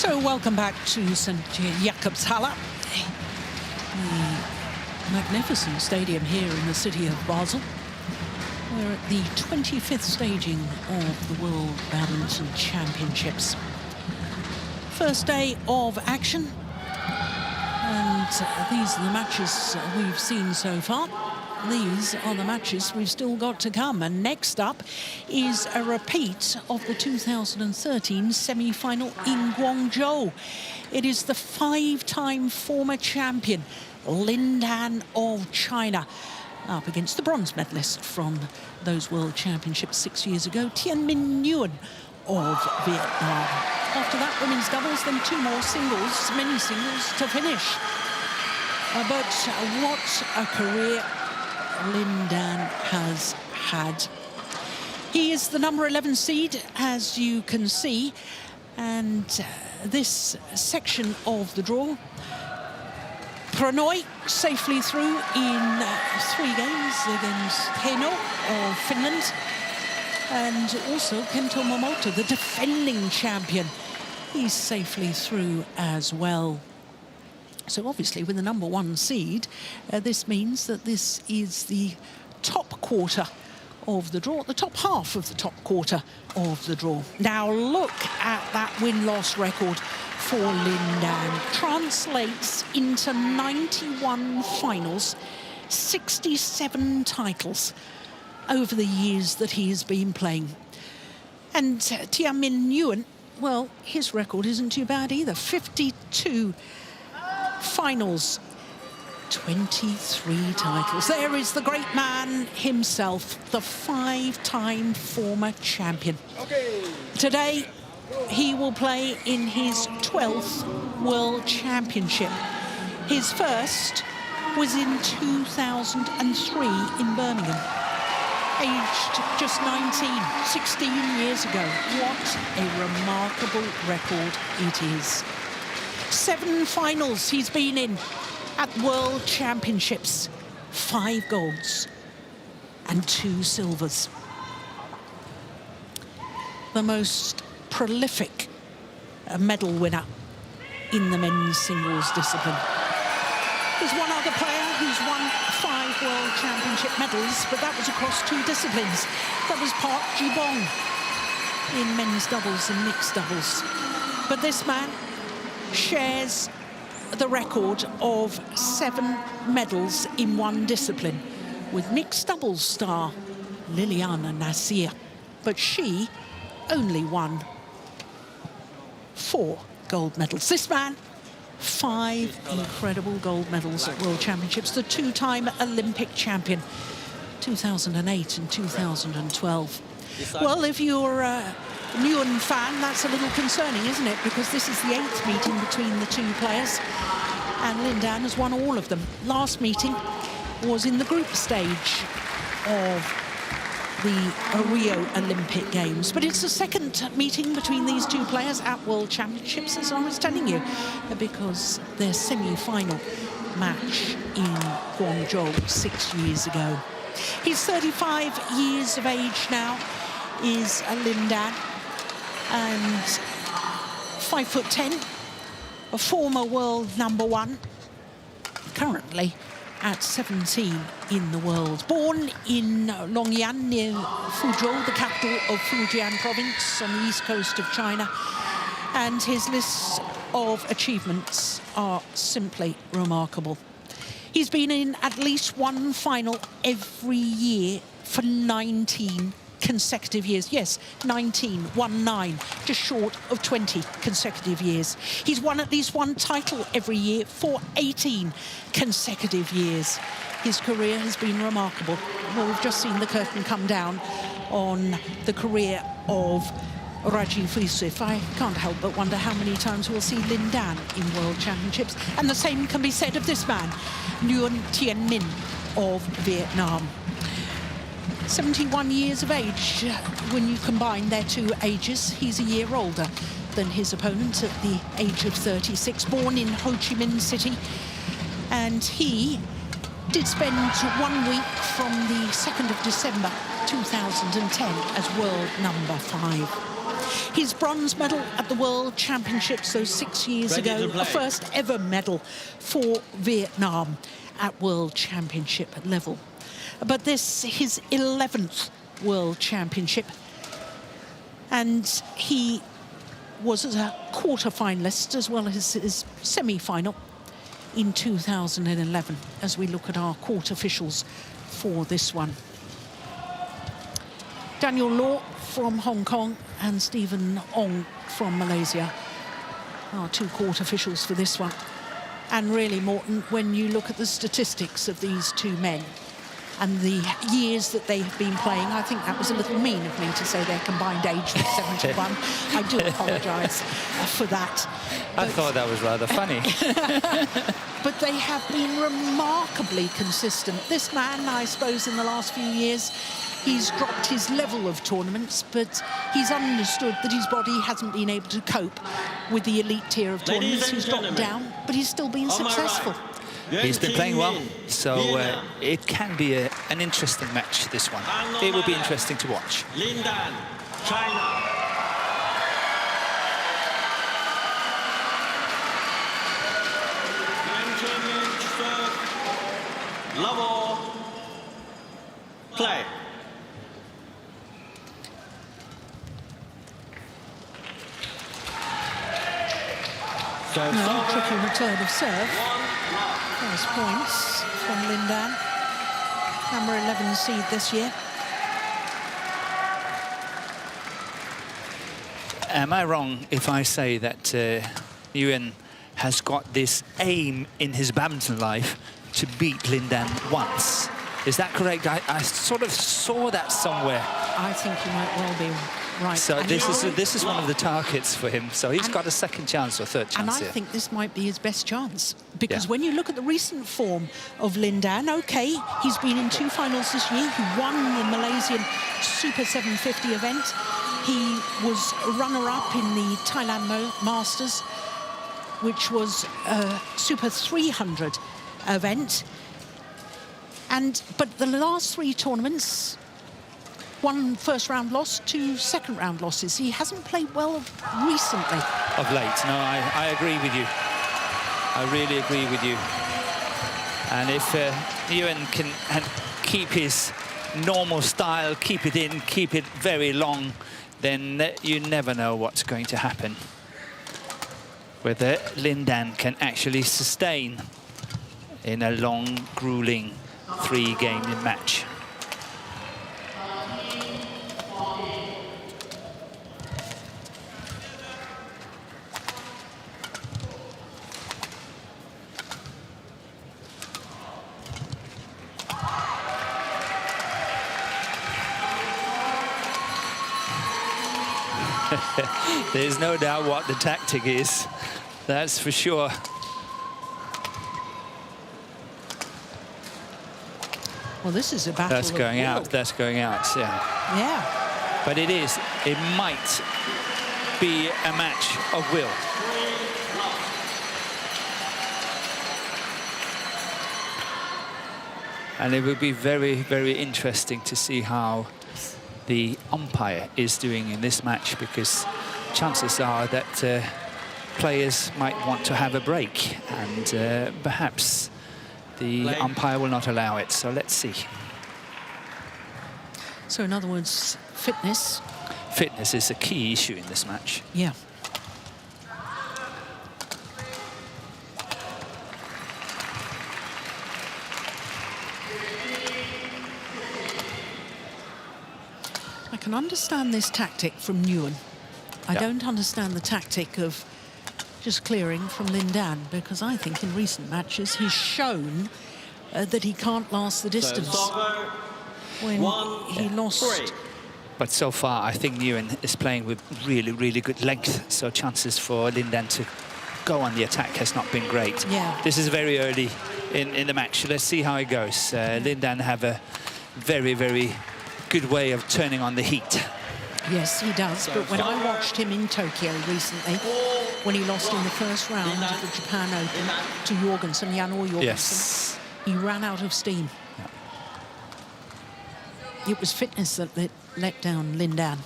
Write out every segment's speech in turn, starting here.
So welcome back to St. Jakobshalle, the magnificent stadium here in the city of Basel. We're at the 25th staging of the World Badminton Championships. First day of action, and these are the matches we've seen so far. These are the matches we've still got to come. And next up is a repeat of the 2013 semi-final in Guangzhou. It is the five-time former champion, Lindan of China, up against the bronze medalist from those World Championships 6 years ago, Tien Minuan of Vietnam. After that, women's doubles, then two more singles, many singles to finish. But what a career Lindan has had. He is the number 11 seed, as you can see, and this section of the draw, Pranoy safely through in 3 games against Heino of Finland, and also Kento Momota, the defending champion. He's safely through as well. So obviously with the number 1 seed, this means that this is the top quarter of the draw, the top half of the top quarter of the draw. Now look at that win-loss record for Lindan. Translates into 91 finals, 67 titles over the years that he has been playing. And Tien Minuan, well, his record isn't too bad either. 52 finals, 23 titles. There is the great man himself, the 5-time former champion. Today, he will play in his 12th World Championship. His first was in 2003 in Birmingham. Aged just 19, 16 years ago. What a remarkable record it is. 7 finals he's been in at World Championships, 5 golds and 2 silvers. The most prolific medal winner in the men's singles discipline. There's one other player who's won 5 World Championship medals, but that was across 2 disciplines. That was Park Ji-bong in men's doubles and mixed doubles. But this man shares the record of 7 medals in 1 discipline with mixed doubles star Liliana Nasir, but she only won 4 gold medals. This man, 5 incredible gold medals at World Championships, the 2-time Olympic champion, 2008 and 2012. Well, if you're a Nguyen fan, that's a little concerning, isn't it? Because this is the 8th meeting between the 2 players, and Lindan has won all of them. Last meeting was in the group stage of the Rio Olympic Games. But it's the 2nd meeting between these 2 players at World Championships, as I was telling you, because their semi-final match in Guangzhou 6 years ago. He's 35 years of age now, is Lindan, and 5'10", a former world number 1, currently at 17 in the world. Born in Longyan near Fuzhou, the capital of Fujian province on the east coast of China, and his lists of achievements are simply remarkable. He's been in at least 1 final every year for 19 consecutive years. Yes, 19, 19, just short of 20 consecutive years. He's won at least 1 title every year for 18 consecutive years. His career has been remarkable. Well, we've just seen the curtain come down on the career of Rajiv Yusuf. I can't help but wonder how many times we'll see Lindan in World Championships. And the same can be said of this man, Nguyen Tien Minh of Vietnam. 71 years of age. When you combine their 2 ages, he's a year older than his opponent at the age of 36, born in Ho Chi Minh City. And he did spend 1 week from the 2nd of December 2010 as world number 5. His bronze medal at the World Championships those 6 years ago, the first ever medal for Vietnam at World Championship level. But this, his 11th World Championship, and he was a quarter-finalist as well as his semi-final in 2011, as we look at our court officials for this one. Daniel Law from Hong Kong and Stephen Ong from Malaysia are two court officials for this one. And really, Morten, when you look at the statistics of these two men and the years that they have been playing, I think that was a little mean of me to say their combined age was 71. I do apologise for that. I thought that was rather funny. But they have been remarkably consistent. This man, I suppose, in the last few years, he's dropped his level of tournaments, but he's understood that his body hasn't been able to cope with the elite tier of tournaments. He's dropped down, but he's still been successful. He's been playing well, so it can be an interesting match, this one. It will be interesting to watch. Lindan, China. Level, play. No, tricky return of serve. First points from Lindan, number 11 seed this year. Am I wrong if I say that Nguyen has got this aim in his badminton life to beat Lindan once? Is that correct? I sort of saw that somewhere. I think you might well be right. So and this is one of the targets for him. So he's got a second chance or third chance and I here. think this might be his best chance, because Yeah. when you look at the recent form of Lindan, okay, he's been in two finals this year. He won the Malaysian Super 750 event. He was runner-up in the Thailand Masters, which was a Super 300 event. But the last three tournaments, one first round loss, two second round losses. He hasn't played well recently. Of late, no, I agree with you. I really agree with you. And if Nguyen can keep his normal style, keep it in, keep it very long, then you never know what's going to happen. Whether Lindan can actually sustain in a long, grueling three-game match. There's no doubt what the tactic is, that's for sure. Well, this is a battle. That's going out, that's going out, yeah. Yeah. But it might be a match of will. And it will be very, very interesting to see how the umpire is doing in this match, because chances are that players might want to have a break, and perhaps the umpire will not allow it. So let's see. So in other words, fitness. Fitness is a key issue in this match. Yeah. I can understand this tactic from Nguyen. I don't understand the tactic of just clearing from Lindan, because I think in recent matches he's shown that he can't last the distance. When he lost. But so far, I think Nguyen is playing with really, really good length, so chances for Lindan to go on the attack has not been great. Yeah. This is very early in the match. Let's see how it goes. Lindan have a very, very good way of turning on the heat. Yes, he does. But when I watched him in Tokyo recently, when he lost in the first round of the Japan Open to Jorgensen, Jan-Or Jorgensen, he ran out of steam. Yeah. It was fitness that let down Lindan.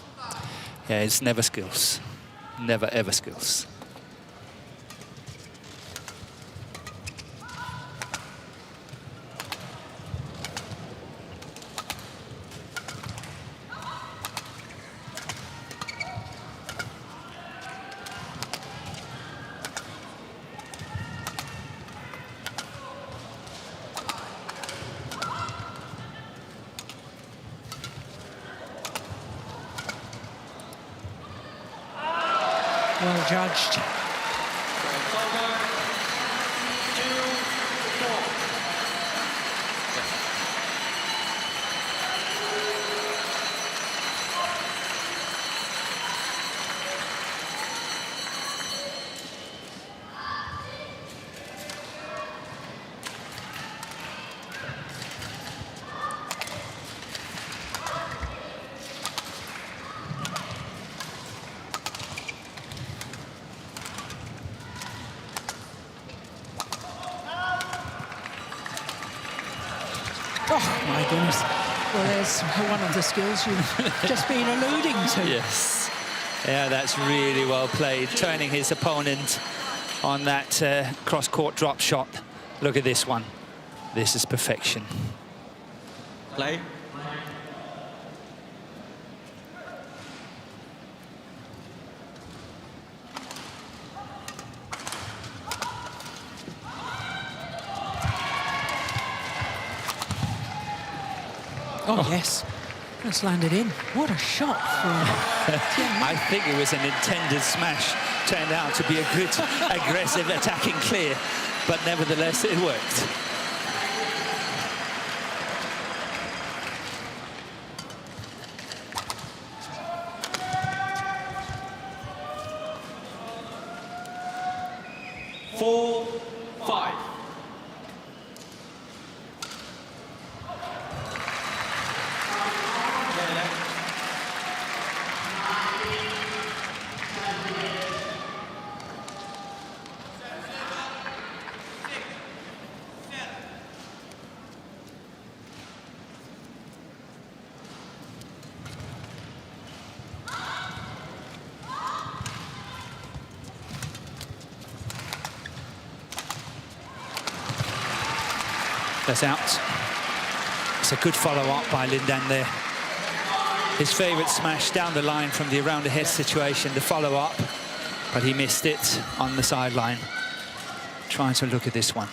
Yeah, it's never skills. Never, ever skills. Well judged. Oh, my goodness. Well, there's one of the skills you've just been alluding to. Yes. Yeah, that's really well played. Turning his opponent on that cross-court drop shot. Look at this one. This is perfection. Play. Oh, yes. That's landed in. What a shot from Tien Minh. I think it was an intended smash. Turned out to be a good, aggressive, attacking clear. But nevertheless, it worked. Four, five. That's out. It's a good follow-up by Lindan there. His favourite smash down the line from the around-the-head situation, the follow-up, but he missed it on the sideline. Trying to look at this one.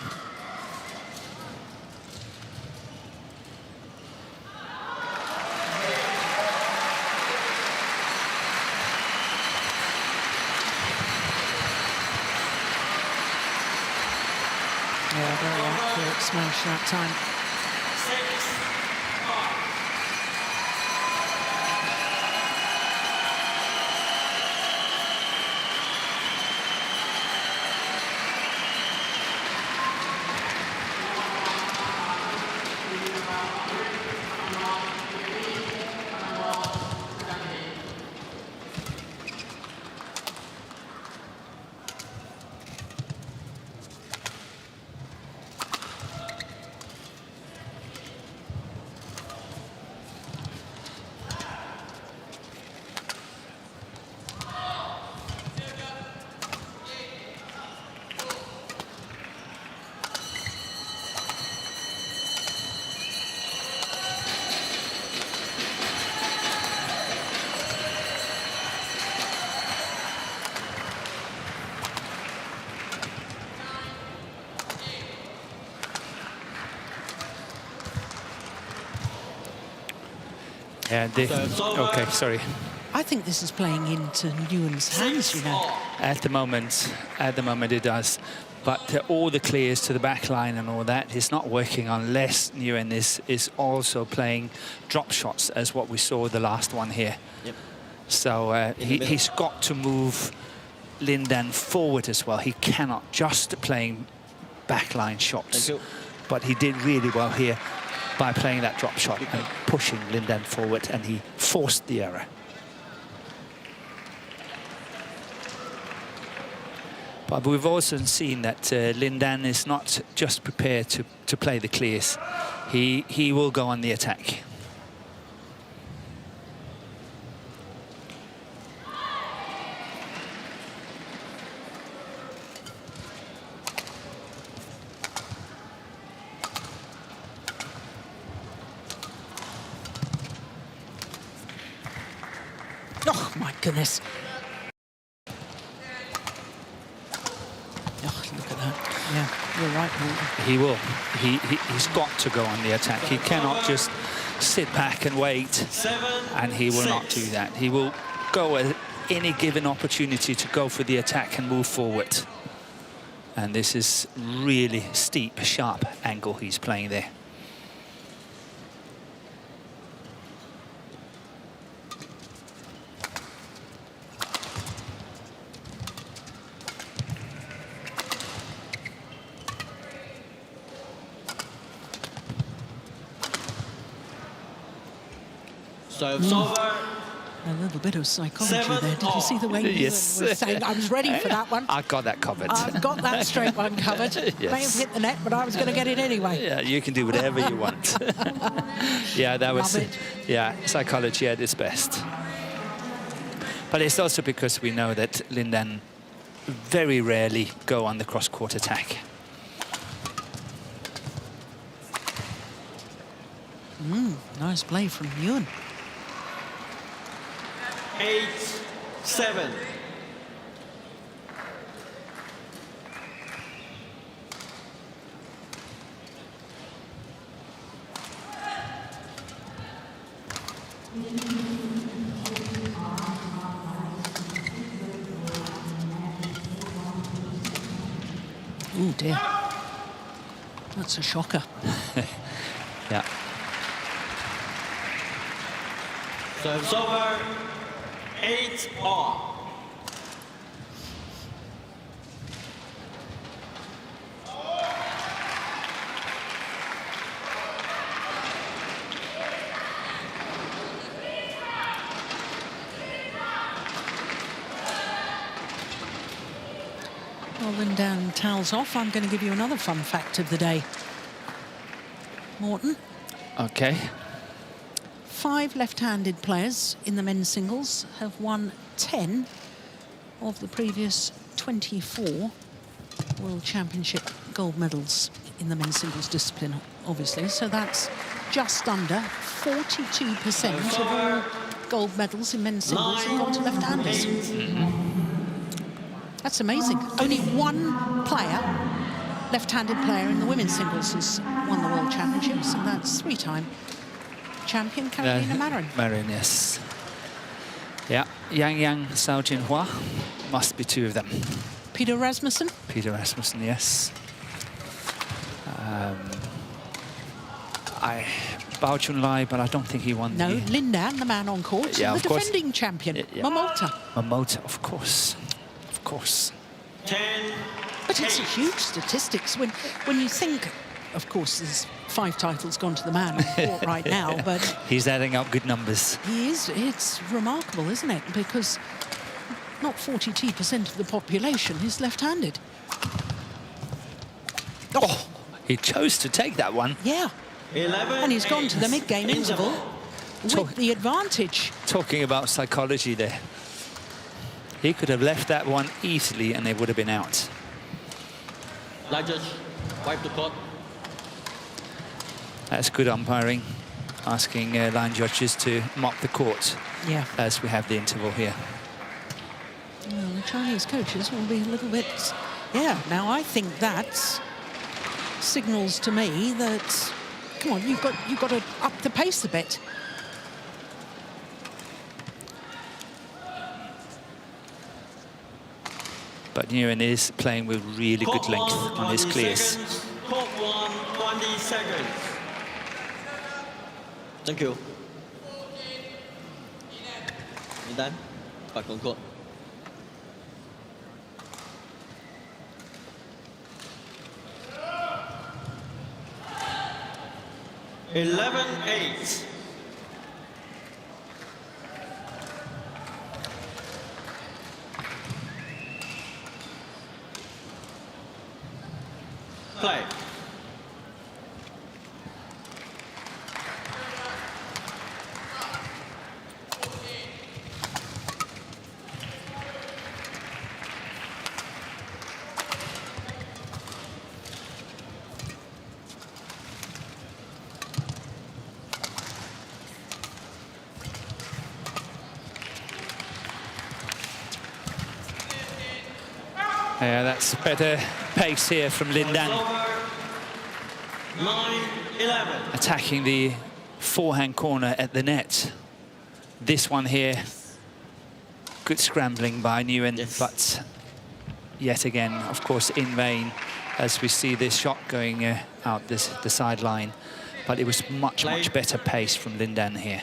Yeah, very accurate smash that time. Yeah, okay, sorry. I think this is playing into Nguyen's hands, you know. At the moment it does. But all the clears to the back line and all that is not working unless Nguyen is also playing drop shots, as what we saw the last one here. Yep. So he's got to move Lindan forward as well. He cannot just playing backline shots. But he did really well here by playing that drop shot and pushing Lindan forward, and he forced the error. But we've also seen that Lindan is not just prepared to play the clears. He will go on the attack. my goodness. Oh, look at that. Yeah, you're right, Morton. He will. He's got to go on the attack. He cannot just sit back and wait, and he will not do that. He will go at any given opportunity to go for the attack and move forward. And this is really steep, sharp angle he's playing there. Serves over. A little bit of psychology there. Did you see the way you Yes. were saying, I was ready for that one? I got that covered. I've got that straight one covered. Yes. May have hit the net, but I was going to get it anyway. Yeah, you can do whatever you want. Yeah, that was, Love it. yeah, psychology at its best. But it's also because we know that Lindan very rarely go on the cross-court attack. Nice play from Ewan. 8-7. Oh dear. That's a shocker. Yeah. Serves over. 8-all. Well, Lindan towels off. I'm going to give you another fun fact of the day. Morton, Okay. 5 left-handed players in the men's singles have won 10 of the previous 24 World Championship gold medals in the men's singles discipline, obviously. So that's just under 42% of all gold medals in men's singles have gone to left-handers. That's amazing. Only one player, left-handed player in the women's singles, has won the World Championships, and that's 3-time champion Carolina Marin. Marin, yes. Yeah, Yang Sao Jinhua. Must be 2 of them. Peter Rasmussen. Peter Rasmussen, yes. Bao Chunlai, but I don't think he won. No, Lindan, the man on court, Yeah, the of course. defending champion, Yeah. Momota. Momota, of course. Of course. 10. But it's a huge statistics when you think, of course, there's 5 titles gone to the man on court right now, but He's adding up good numbers. he is, it's remarkable, isn't it? Because not 42% of the population is left-handed. Oh, he chose to take that one. Yeah, 11. and he's gone to the mid-game interval with the advantage. Talking about psychology there. He could have left that one easily and they would have been out. Line judge, wipe the court. That's good umpiring, asking line judges to mop the court Yeah. as we have the interval here. Well, the Chinese coaches will be a little bit... Yeah, now I think that signals to me that, come on, you've got to up the pace a bit. But Nguyen is playing with really good Court length 1, on his 20 clears. seconds. Court 1, 20 seconds. Thank you. Lindan, back on court. Eleven, 8. Play. Yeah, that's better pace here from Lindan. 9-11. Attacking the forehand corner at the net. This one here, good scrambling by Nguyen, Yes. but yet again, of course, in vain, as we see this shot going out the sideline. But it was much better pace from Lindan here.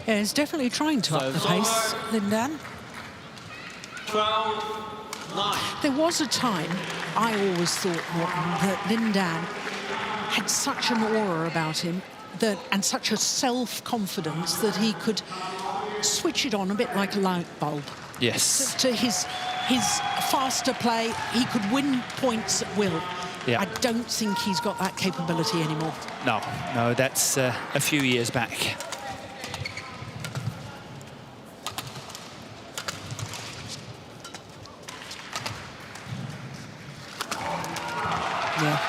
Yeah, he's definitely trying to up the pace, Lindan. 12-9. There was a time, I always thought, Morten, that Lindan had such an aura about him that, and such a self-confidence that he could switch it on a bit like a light bulb. Yes. To his faster play, he could win points at will. Yeah. I don't think he's got that capability anymore. No, that's a few years back. Yeah.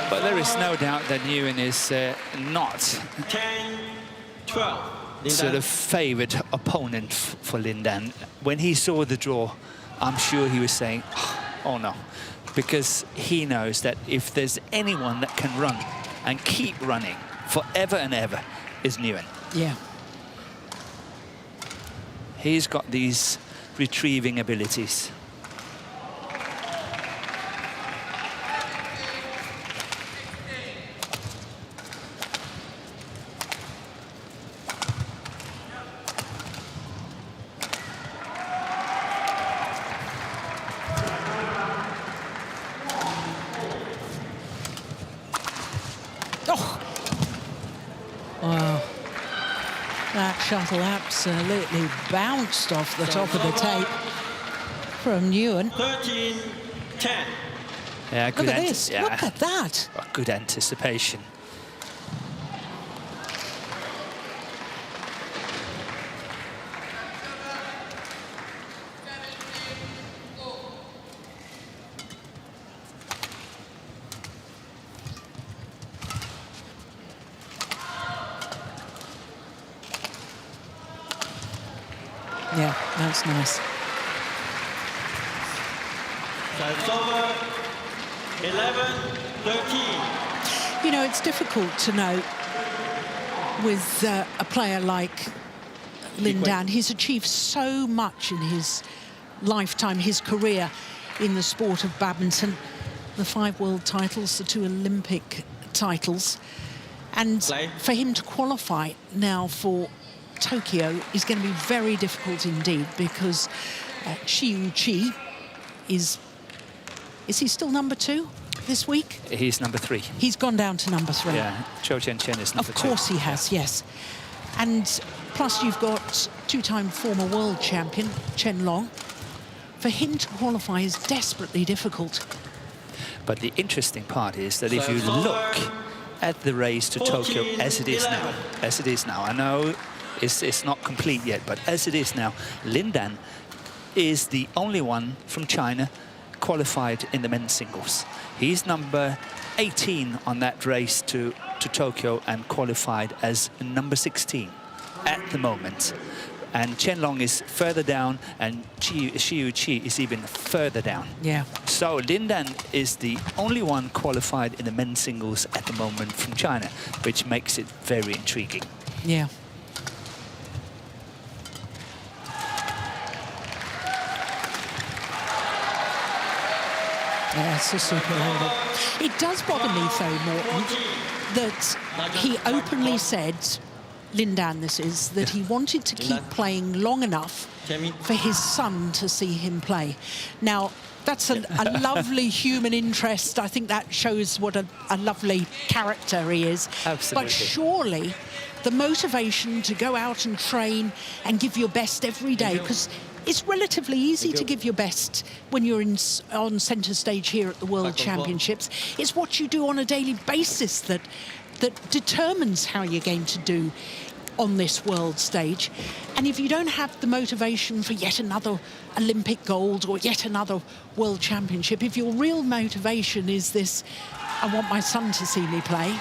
But there is no doubt that Nguyen is not 10-12. sort of favoured opponent for Lindan. When he saw the draw, I'm sure he was saying, oh no, because he knows that if there's anyone that can run and keep running forever and ever, is Nguyen. Yeah. He's got these retrieving abilities. Wow. That shuttle absolutely bounced off the top of the tape from Nguyen. 13-10. Yeah, Look at this. Yeah. Look at that. A good anticipation. Yeah, that's nice. So it's over. 11-13. You know, it's difficult to know with a player like Lindan. He's achieved so much in his lifetime, his career in the sport of badminton. The 5 world titles, the 2 Olympic titles. And for him to qualify now for Tokyo is going to be very difficult indeed, because Xiu Qi is he still number 2 this week? He's number 3. He's gone down to number 3. Yeah, CHN is number 2. Of course he has, yes. And plus you've got 2-time former world champion, Chen Long. For him to qualify is desperately difficult. But the interesting part is that if you look at the race to Tokyo as it is now, I know it's not complete yet, but as it is now, Lindan is the only one from China qualified in the men's singles. He's number 18 on that race to Tokyo and qualified as number 16 at the moment. And Chen Long is further down, and Xiu Qi is even further down. Yeah. So Lindan is the only one qualified in the men's singles at the moment from China, which makes it very intriguing. Yeah. Yeah, it's a super hurdle. It does bother me, though, Morten, that he openly said, Lindan this is, that he wanted to keep playing long enough for his son to see him play. Now, that's a lovely human interest. I think that shows what a lovely character he is. Absolutely. But surely the motivation to go out and train and give your best every day, because it's relatively easy to give your best when you're on centre stage here at the World Championships. It's what you do on a daily basis that determines how you're going to do on this world stage. And if you don't have the motivation for yet another Olympic gold or yet another World Championship, if your real motivation is this, I want my son to see me play,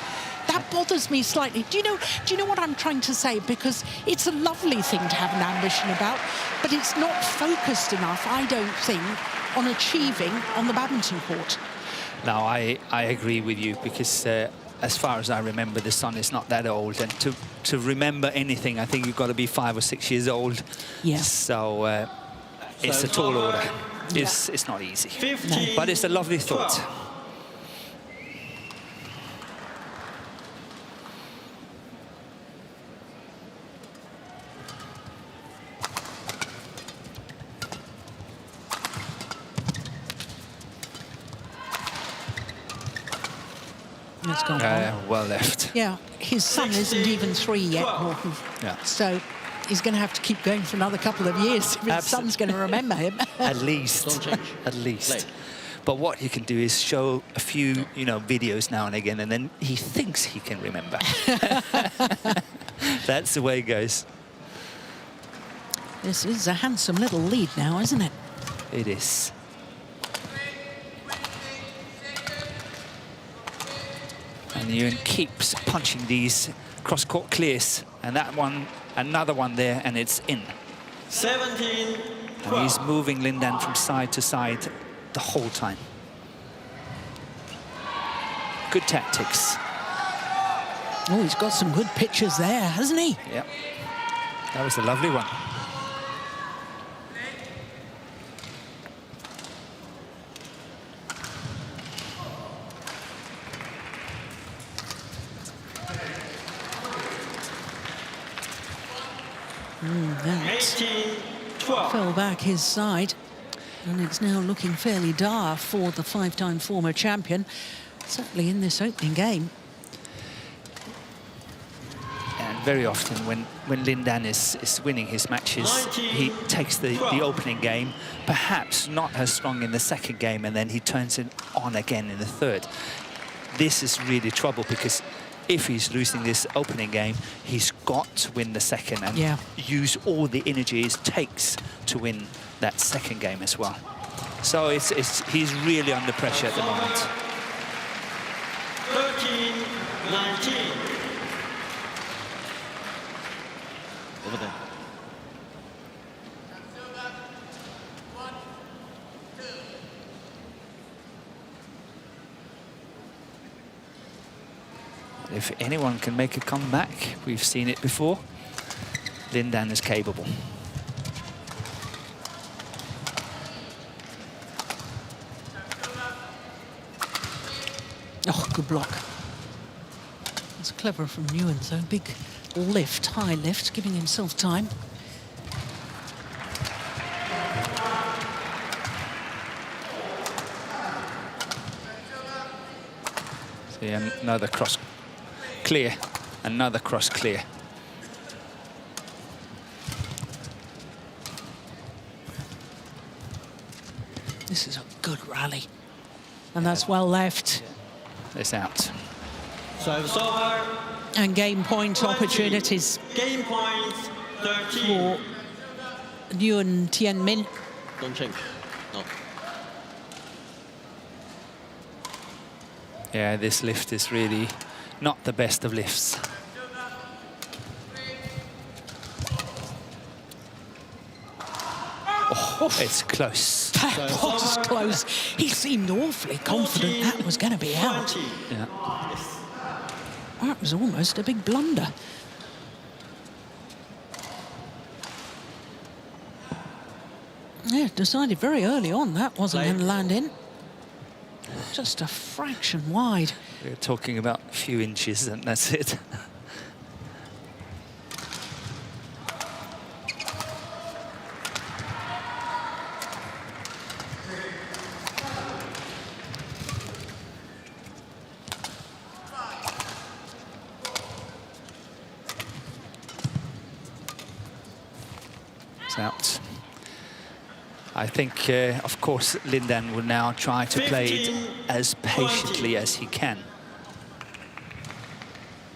that bothers me slightly. Do you know what I'm trying to say? Because it's a lovely thing to have an ambition about, but it's not focused enough, I don't think, on achieving on the badminton court. No, I agree with you, because as far as I remember, the son is not that old, and to remember anything, I think you've got to be 5 or 6 years old. Yeah. So it's a tall order. It's not easy, but it's a lovely thought. It's gone on. Well left. Yeah, his son isn't even 3 yet, Morton. Yeah. So he's going to have to keep going for another couple of years if his son's going to remember him. At least. At least. But what you can do is show a few, videos now and again, and then he thinks he can remember. That's the way it goes. This is a handsome little lead now, isn't it? It is. And Nguyen keeps punching these cross-court clears. And that one, another one there, and it's in. 17. And he's moving Lindan from side to side the whole time. Good tactics. Oh, he's got some good pitches there, hasn't he? Yep. That was a lovely one. That fell back his side, and it's now looking fairly dire for the 5-time former champion, certainly in this opening game. And very often when Lindan is winning his matches, he takes the opening game, perhaps not as strong in the second game, and then he turns it on again in the third. This is really trouble, because if he's losing this opening game, he's got to win the second and use all the energy it takes to win that second game as well. So he's really under pressure at the moment. 13-19. Over there. If anyone can make a comeback, we've seen it before, Lindan is capable. Oh, good block. That's clever from Nguyen, so big lift, high lift, giving himself time. See, another cross clear, another cross clear. This is a good rally, and that's well left. It's out. Service over. And game point 20. opportunities Game points 13. for NGUYEN Tien Minh. Don't change. No. Yeah, this lift is really not the best of lifts. Oh, it's close. That was close. He seemed awfully confident that was going to be out. Yeah. That was almost a big blunder. Yeah, decided very early on that wasn't going to land in. Just a fraction wide. We're talking about a few inches, and that's it. It's out. I think, of course, Lindan will now try to play it as patiently as he can.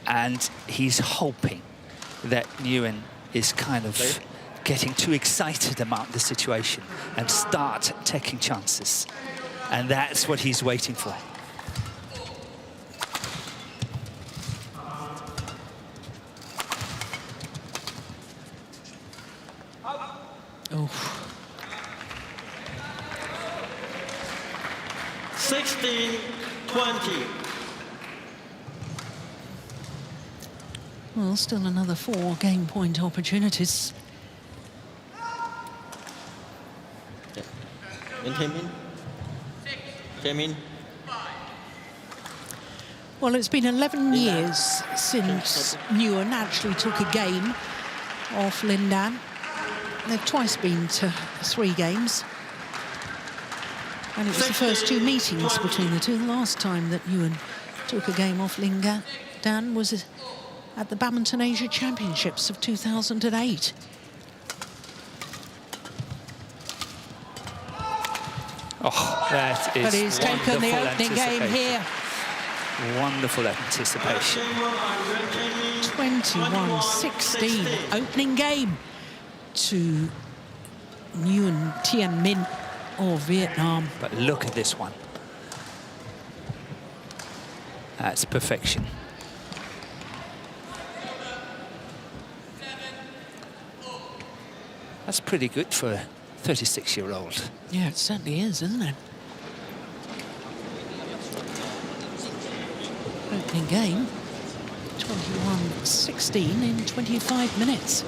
And he's hoping that Nguyen is kind of getting too excited about the situation and start taking chances. And that's what he's waiting for. Oh. 16-20. Well, still another 4 game point opportunities. Tien Minh. Tien Minh. Well, it's been 11 years since Nguyen actually took a game off Lindan. They've twice been to 3 games. And it was the first 2 meetings between the two. The last time that Nguyen took a game off Lindan was at the Badminton Asia Championships of 2008. Oh, that is But he's taken the opening game here. Wonderful anticipation. 21-16, opening game to Nguyen Tien Minh of Vietnam. But look at this one. That's perfection. That's pretty good for a 36-year-old. Yeah, it certainly is, isn't it? Opening game, 21-16 in 25 minutes.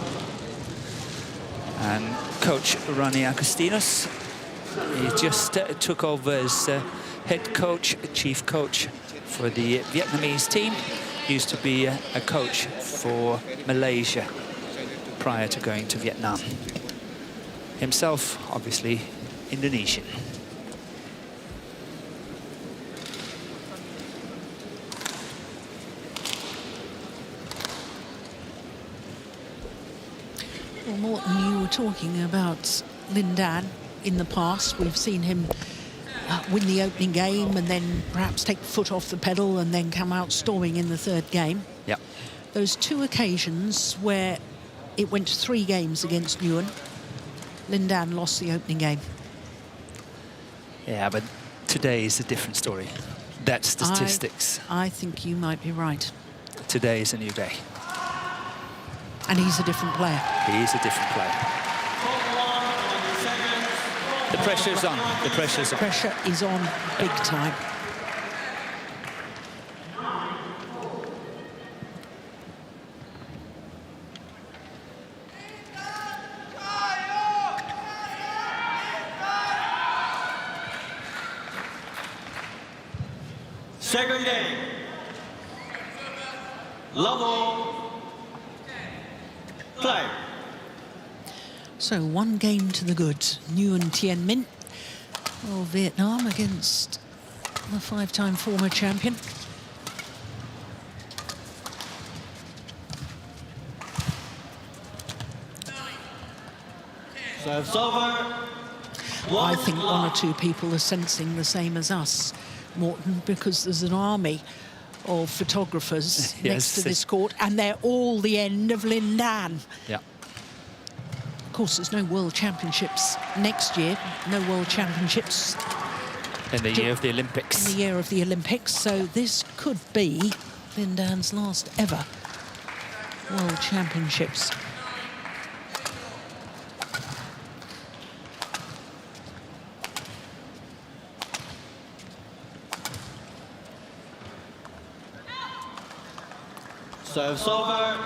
And coach Ronnie Agostinos, he just took over as head coach, chief coach for the Vietnamese team. He used to be a coach for Malaysia prior to going to Vietnam. Himself, obviously, Indonesian. Well, Morten, you were talking about Lindan in the past. We've seen him win the opening game and then perhaps take the foot off the pedal and then come out storming in the 3rd game. Yeah. Those 2 occasions where it went to 3 games against Nguyen, Lindan lost the opening game. Yeah, but today is a different story. That's statistics. I think you might be right. Today is a new day. And he's a different player. He's a different player. The pressure's on. The pressure's on. Pressure is on big time. Second game. Level. Play. So 1 game to the good. Nguyen Tien Minh of Vietnam against the 5-time former champion. Serves over. I think 1 or 2 people are sensing the same as us, Morten, because there's an army of photographers next to this court, and they're all the end of Lindan. Yeah. Of course, there's no World Championships next year, no World Championships In the year of the Olympics. in the year of the Olympics, so this could be Lindan's last ever World Championships. Serves over.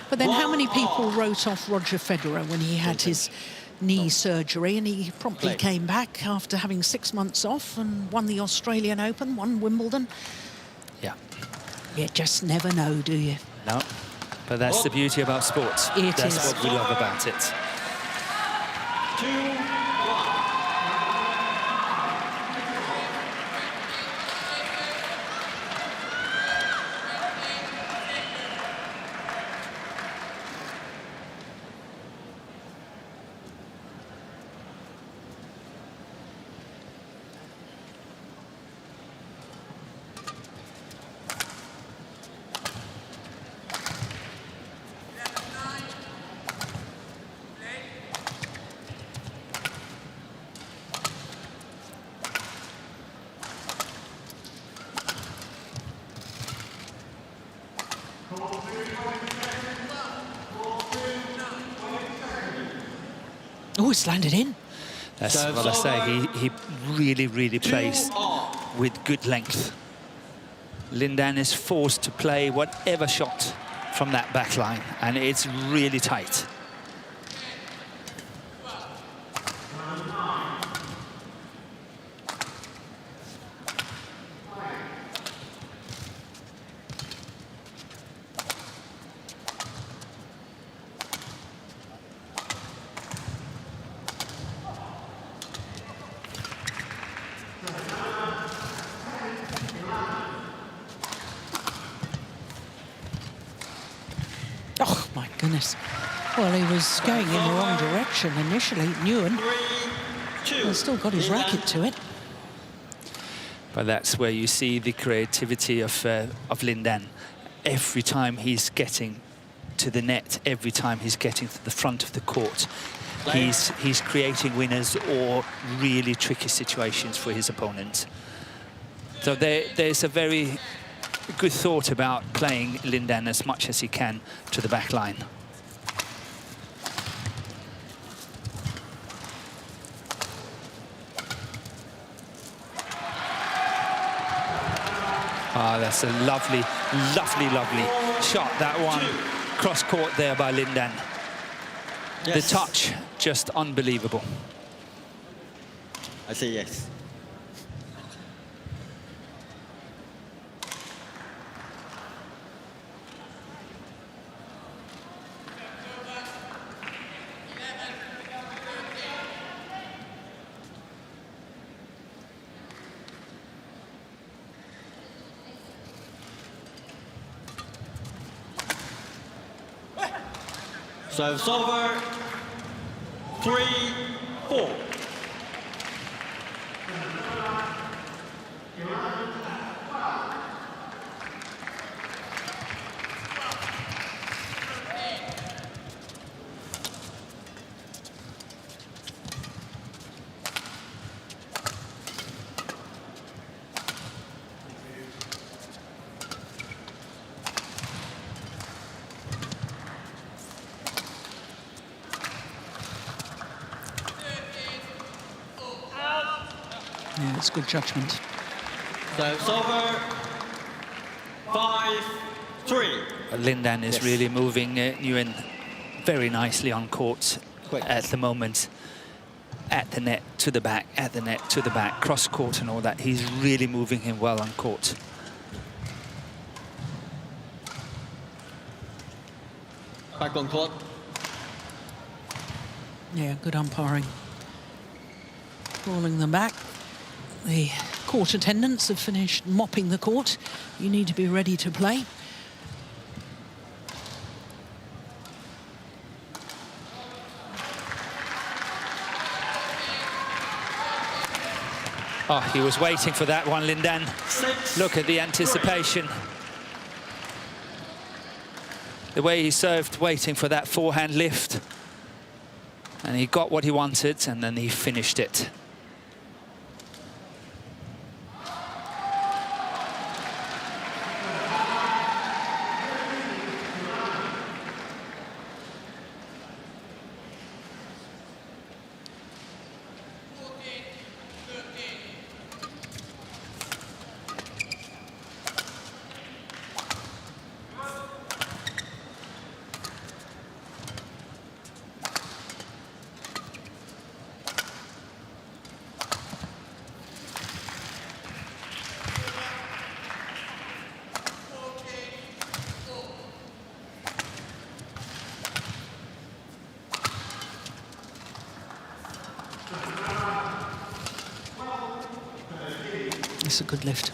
But then how many people wrote off Roger Federer when he had his knee surgery, and he promptly came back after having 6 months off and won the Australian Open, won Wimbledon? Yeah. You just never know, do you? No. But that's the beauty about sports. It That's is. what we love about it. 2-1. Oh, it's landed in. That's what I say. He really plays with good length. Lindan is forced to play whatever shot from that back line, and it's really tight. Oh, my goodness. Well, he was going in the wrong direction initially, Nguyen. He's still got his racket to it. But that's where you see the creativity of Lindan. Every time he's getting to the net, every time he's getting to the front of the court, he's creating winners or really tricky situations for his opponent. So there's a very good thought about playing Lindan as much as he can to the back line. Ah, that's a lovely shot, that one. Cross court there by Lindan. Yes. The touch, just unbelievable. I say yes. Serves over. 3-4. Yeah, it's good judgment. Serves over. 5-3. Lindan is really moving Nguyen very nicely on court at the moment. At the net, to the back, at the net, to the back, cross court and all that. He's really moving him well on court. Back on court. Yeah, good umpiring. Calling them back. The court attendants have finished mopping the court. You need to be ready to play. Oh, he was waiting for that one, Lindan. Look at the anticipation. The way he served, waiting for that forehand lift. And he got what he wanted, and then he finished it. It's a good lift.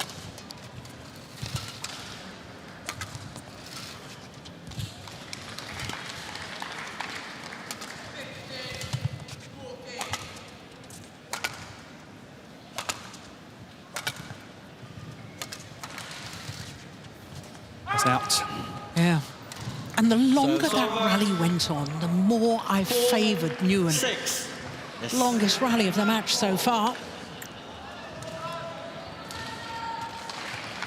It's out. Yeah. And the longer that rally went on, the more I favoured Nguyen. 6. Yes. Longest rally of the match so far.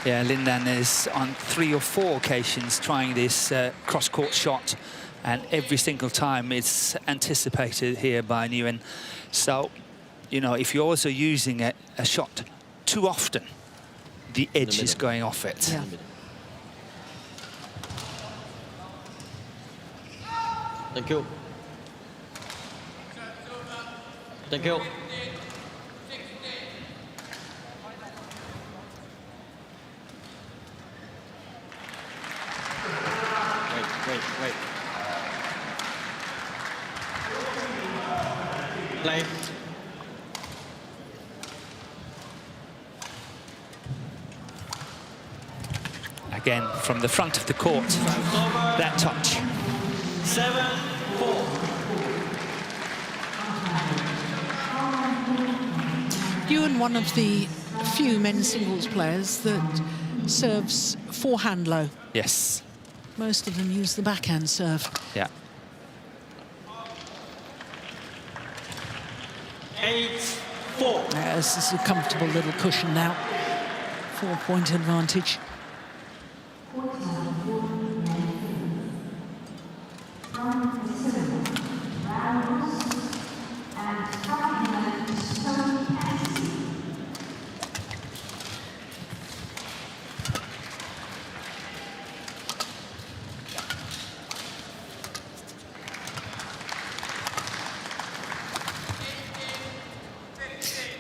Yeah, Lindan is on 3 or 4 occasions trying this cross-court shot, and every single time it's anticipated here by Nguyen. So, you know, if you're also using a shot too often, the edge is going off it. Yeah. Thank you. Thank you. Wait. Play. Again, from the front of the court, that touch. 7-4. Nguyen, one of the few men's singles players that serves forehand low. Yes. Most of them use the backhand serve. Yeah. 8-4. This is a comfortable little cushion now. 4-point advantage.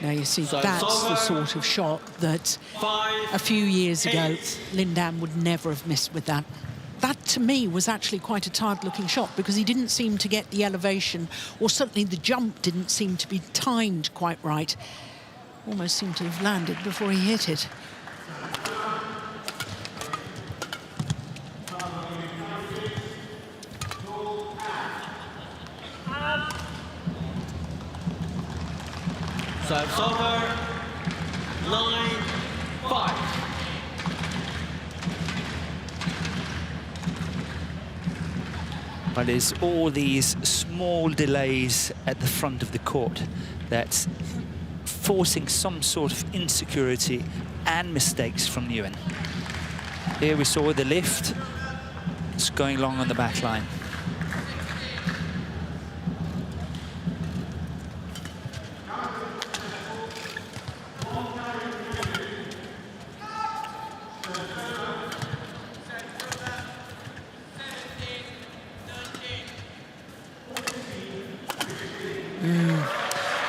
Now you see, that's the sort of shot that a few years ago Lindan would never have missed with that. That, to me, was actually quite a tired-looking shot because he didn't seem to get the elevation, or certainly the jump didn't seem to be timed quite right. Almost seemed to have landed before he hit it. Serves over. 9-5. But it's all these small delays at the front of the court that's forcing some sort of insecurity and mistakes from Nguyen. Here we saw the lift. It's going long on the back line.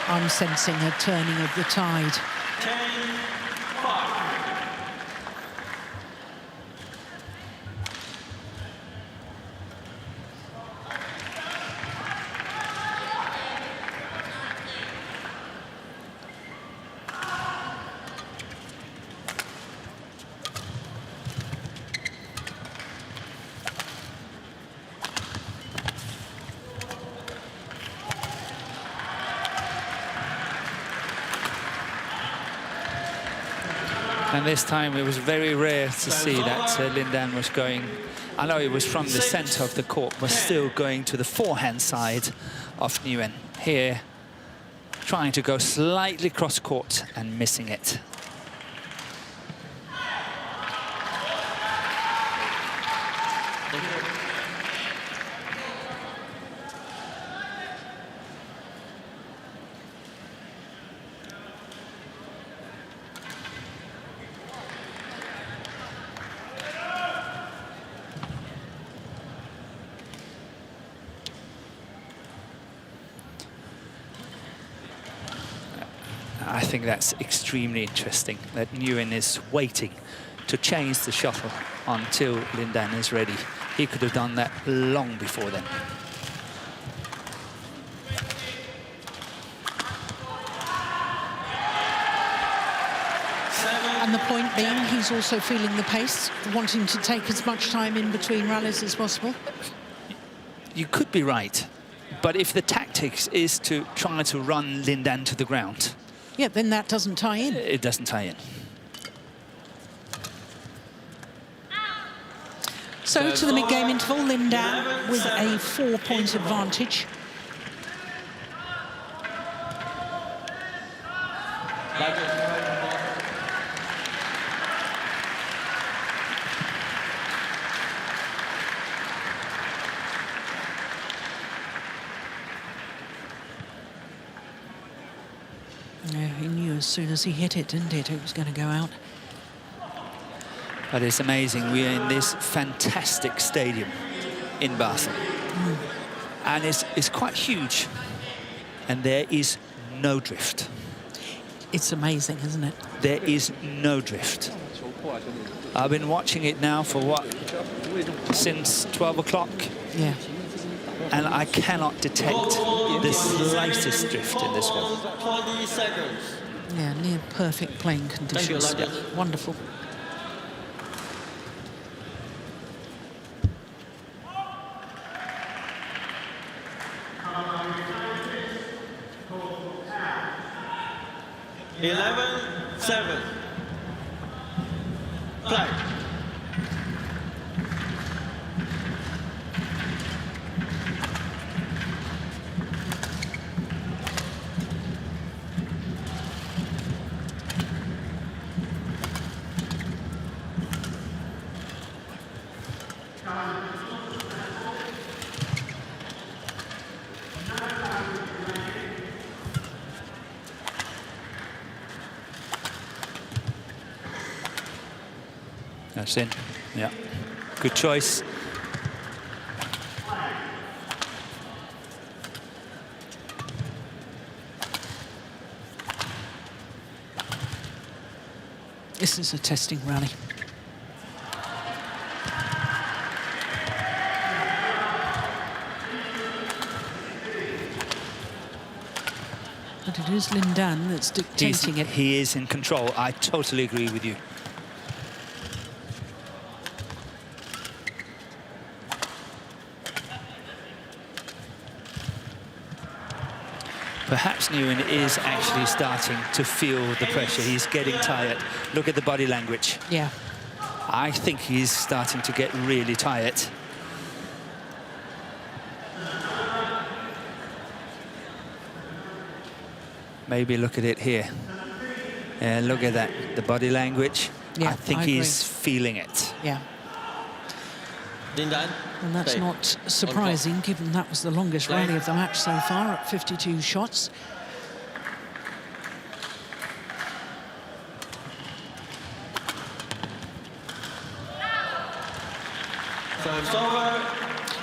I'm sensing a turning of the tide. 10-5. And this time it was very rare to see that Lindan was going, I know it was from the center of the court, but still going to the forehand side of Nguyen. Here, trying to go slightly cross court and missing it. I think that's extremely interesting, that Nguyen is waiting to change the shuttle until Lindan is ready. He could have done that long before then. And the point being, he's also feeling the pace, wanting to take as much time in between rallies as possible. You could be right, but if the tactics is to try to run Lindan to the ground, yeah, then that doesn't tie in. it doesn't tie in. So to the mid-game interval, Lindan with a 4-point advantage. Yeah, he knew as soon as he hit it, didn't it was going to go out. But it's amazing. We're in this fantastic stadium in Basel. And it's quite huge. And there is no drift. It's amazing, isn't it? There is no drift. I've been watching it now for what? Since 12 o'clock. Yeah. And I cannot detect the slightest drift in this one. 20 seconds. Yeah, near perfect playing conditions. Thank you, Lindan. Wonderful. Seven. Play. That's in. Yeah. Good choice. This is a testing rally. But it is Lindan that's dictating it. He is in control. I totally agree with you. Perhaps Nguyen is actually starting to feel the pressure. He's getting tired. Look at the body language. Yeah. I think he's starting to get really tired. Maybe look at it here. Yeah, look at that, the body language. Yeah, I think I he's agree. feeling it. Yeah. Lindan. And that's Play. not surprising, given that was the longest rally of the match so far at 52 shots. Serve's over.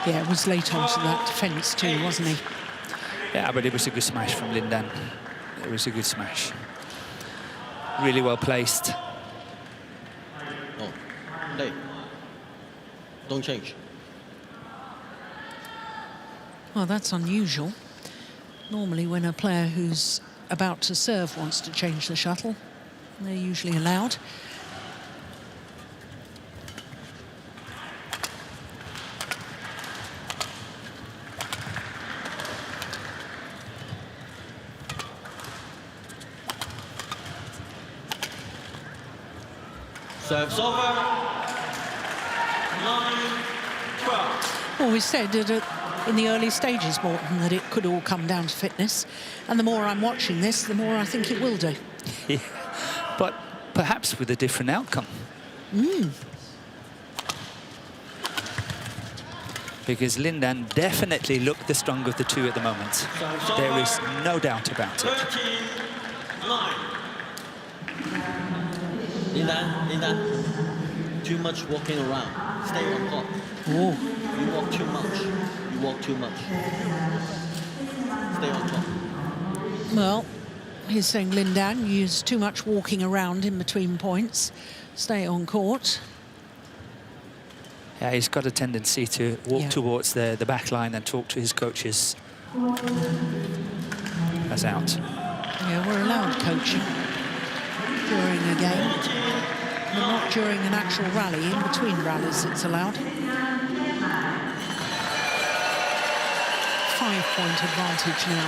Yeah, it was late onto that defence too, wasn't he? Yeah, but it was a good smash from Lindan. It was a good smash. Really well placed. Oh, play. Don't change. Well, that's unusual. Normally when a player who's about to serve wants to change the shuttle, they're usually allowed. Serve's over. 9-12. Well, we said that in the early stages, Morton, that it could all come down to fitness. And the more I'm watching this, the more I think it will do. Yeah, but perhaps with a different outcome. Because Lindan definitely looked the stronger of the two at the moment. There is no doubt about it. 13-9. Lindan. Too much walking around. Stay on top. Oh. You walk too much. You walk too much. Stay on top. Well, he's saying Lindan used too much walking around in between points. Stay on court. Yeah, he's got a tendency to walk towards the back line and talk to his coaches. That's out. Yeah, we're allowed coaching during a game, but not during an actual rally. In between rallies, it's allowed. 5-point advantage now.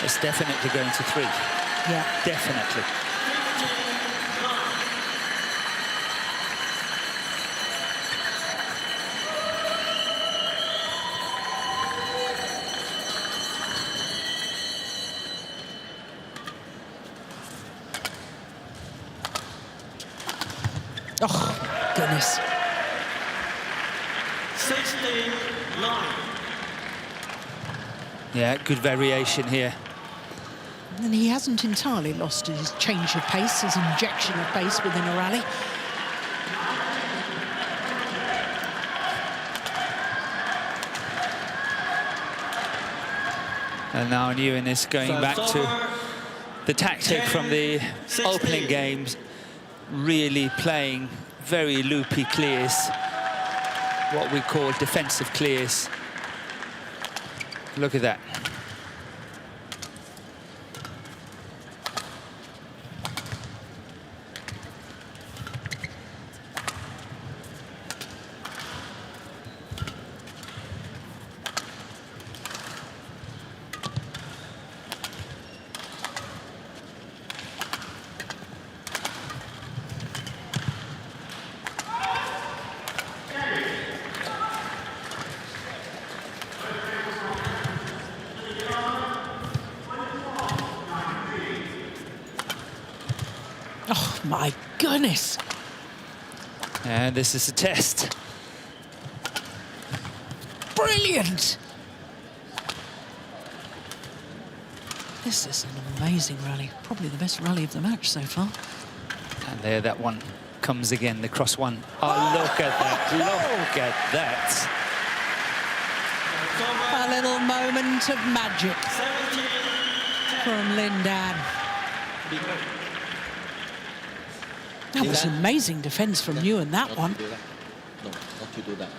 It's definitely going to 3. Yeah. Definitely. Oh, goodness. 16-9. Yeah, good variation here. And he hasn't entirely lost his change of pace, his injection of pace within a rally. And now Nguyen is going back to the tactic from the opening games, really playing very loopy clears, what we call defensive clears. Look at that. Oh, my goodness. And this is a test. Brilliant. This is an amazing rally. Probably the best rally of the match so far. And there that one comes again, the cross one. Oh, look at that, look at that. A little moment of magic from Lindan. That was amazing defense from Nguyen, that one. No, not to do that.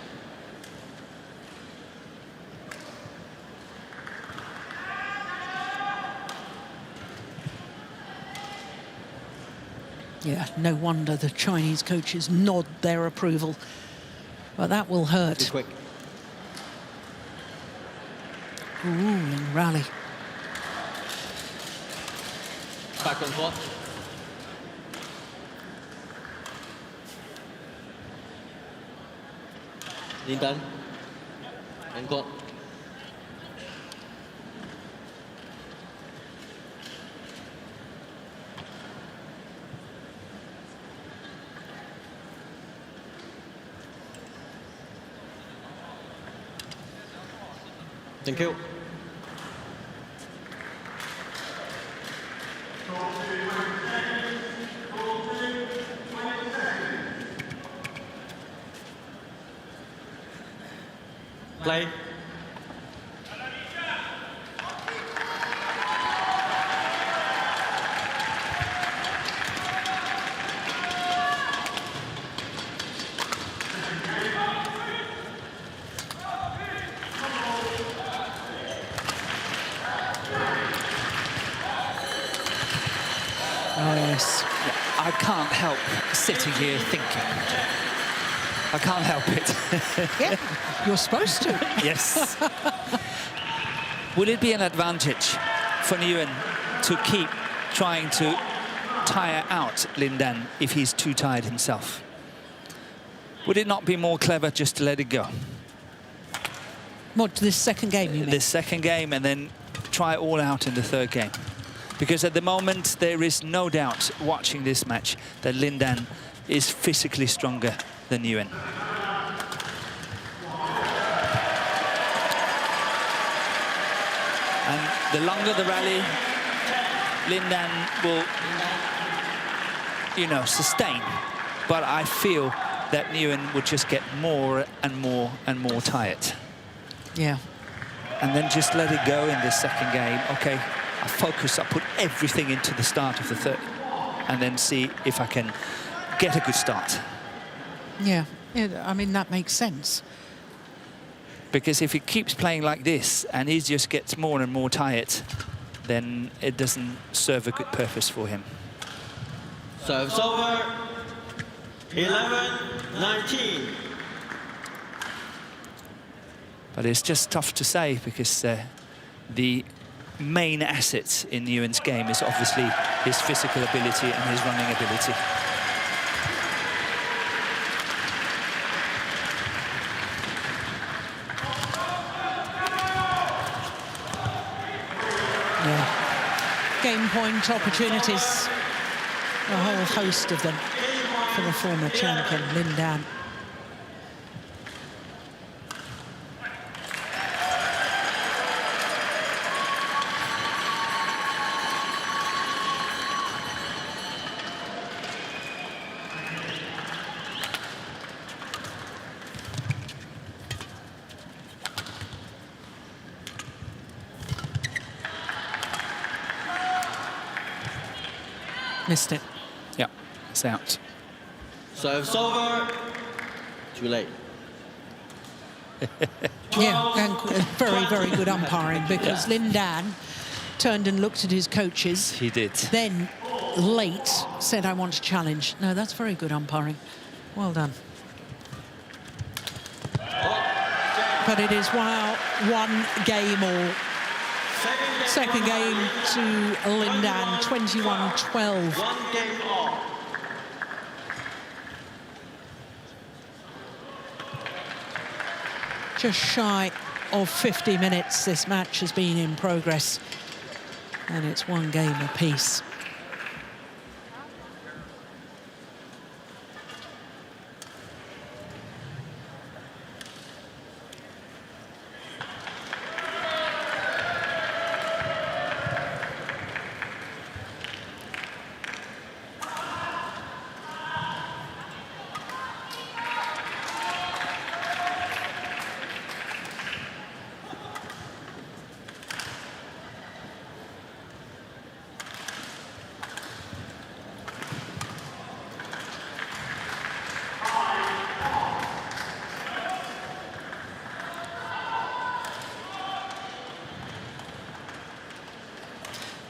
Yeah, no wonder the Chinese coaches nod their approval. But that will hurt. Be quick. Grueling rally. Back and forth. Lindan. And go. Thank you. Play. Oh, yes. I can't help sitting here thinking. I can't help it. Yeah, you're supposed to. Yes. Will it be an advantage for Nguyen to keep trying to tire out Lindan if he's too tired himself? Would it not be more clever just to let it go? What, this second game, you mean? This second game, and then try it all out in the third game. Because at the moment, there is no doubt, watching this match, that Lindan is physically stronger than Nguyen. And the longer the rally, Lindan will, you know, sustain. But I feel that Nguyen would just get more and more and more tired. Yeah. And then just let it go in this second game. Okay, I focus, I put everything into the start of the third, and then see if I can get a good start. Yeah, I mean, that makes sense. Because if he keeps playing like this and he just gets more and more tired, then it doesn't serve a good purpose for him. Serves over. 11-19. But it's just tough to say, because the main asset in Nguyen's game is obviously his physical ability and his running ability. Yeah. Game point opportunities. A whole host of them for the former champion, Lindan. Missed it. Yeah, it's out. Serve's over. Too late. Yeah, and very, very good umpiring, because Lindan turned and looked at his coaches. He did. Then, late, said, I want to challenge. No, that's very good umpiring. Well done. But it is one game all. Second game to Lindan, 21-12. 1 game all. Just shy of 50 minutes this match has been in progress, and it's 1 game apiece.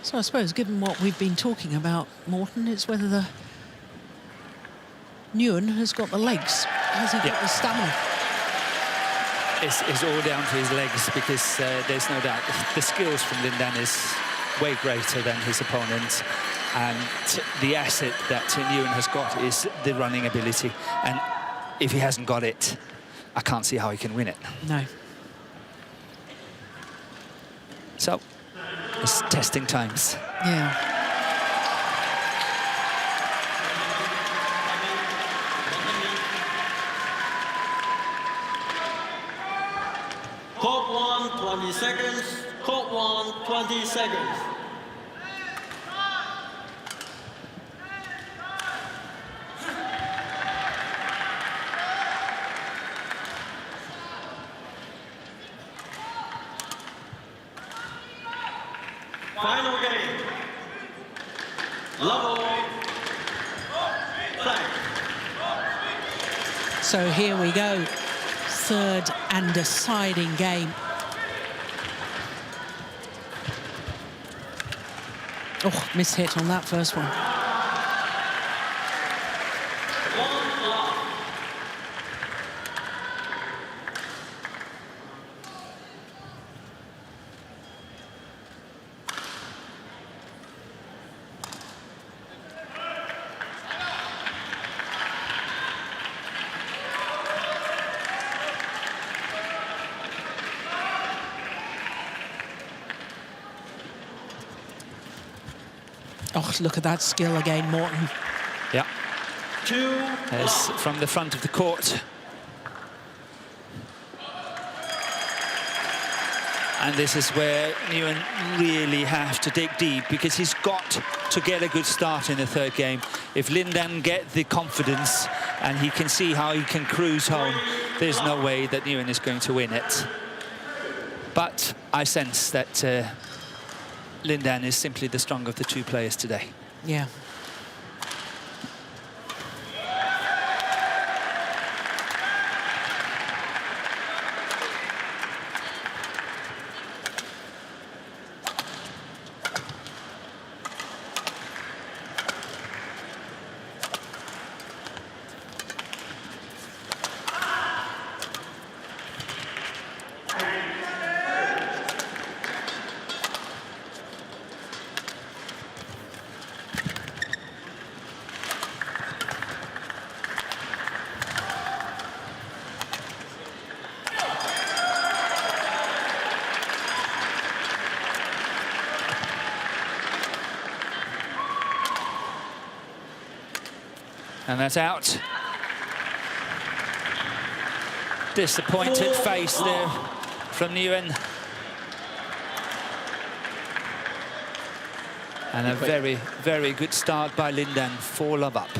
So I suppose, given what we've been talking about, Morten, it's whether the Nguyen has got the legs. Has he got the stamina? It's all down to his legs, because there's no doubt the skills from Lindan is way greater than his opponent, and the asset that Nguyen has got is the running ability, and if he hasn't got it, I can't see how he can win it. No. So it's testing times. Yeah. Court 1, 20 seconds. Court 1, 20 seconds. Final game. Level. Play. So here we go. Third and deciding game. Oh, missed hit on that first one. Oh, look at that skill again, Morten. Yeah. 2. As from the front of the court. And this is where Nguyen really have to dig deep, because he's got to get a good start in the third game. If Lindan get the confidence and he can see how he can cruise home, there's no way that Nguyen is going to win it. But I sense that Lindan is simply the stronger of the two players today. Yeah. And that's out. Disappointed face there from Nguyen. And a very, very good start by Lindan. 4-love up.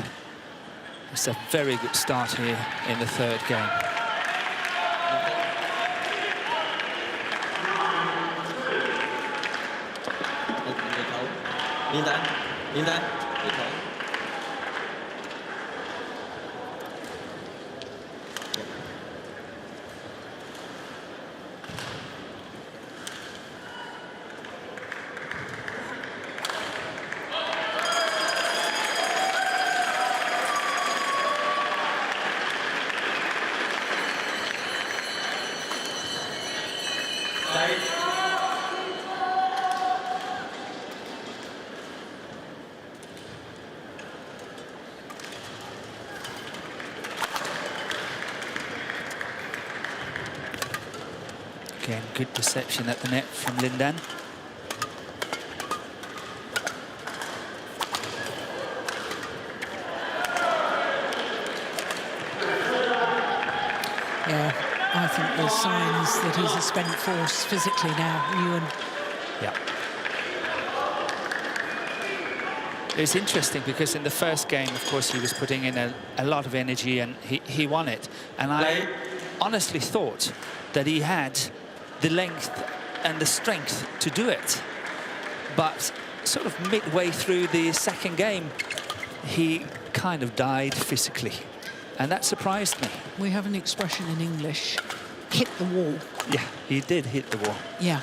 It's a very good start here in the third game. Lindan, Again, good reception at the net from Lindan. Yeah, I think there's signs that he's a spent force physically now, Nguyen. Yeah. It's interesting because in the first game, of course, he was putting in a lot of energy and he won it. And I honestly thought that he had the length and the strength to do it. But sort of midway through the second game, he kind of died physically. And that surprised me. We have an expression in English, hit the wall. Yeah, he did hit the wall. Yeah.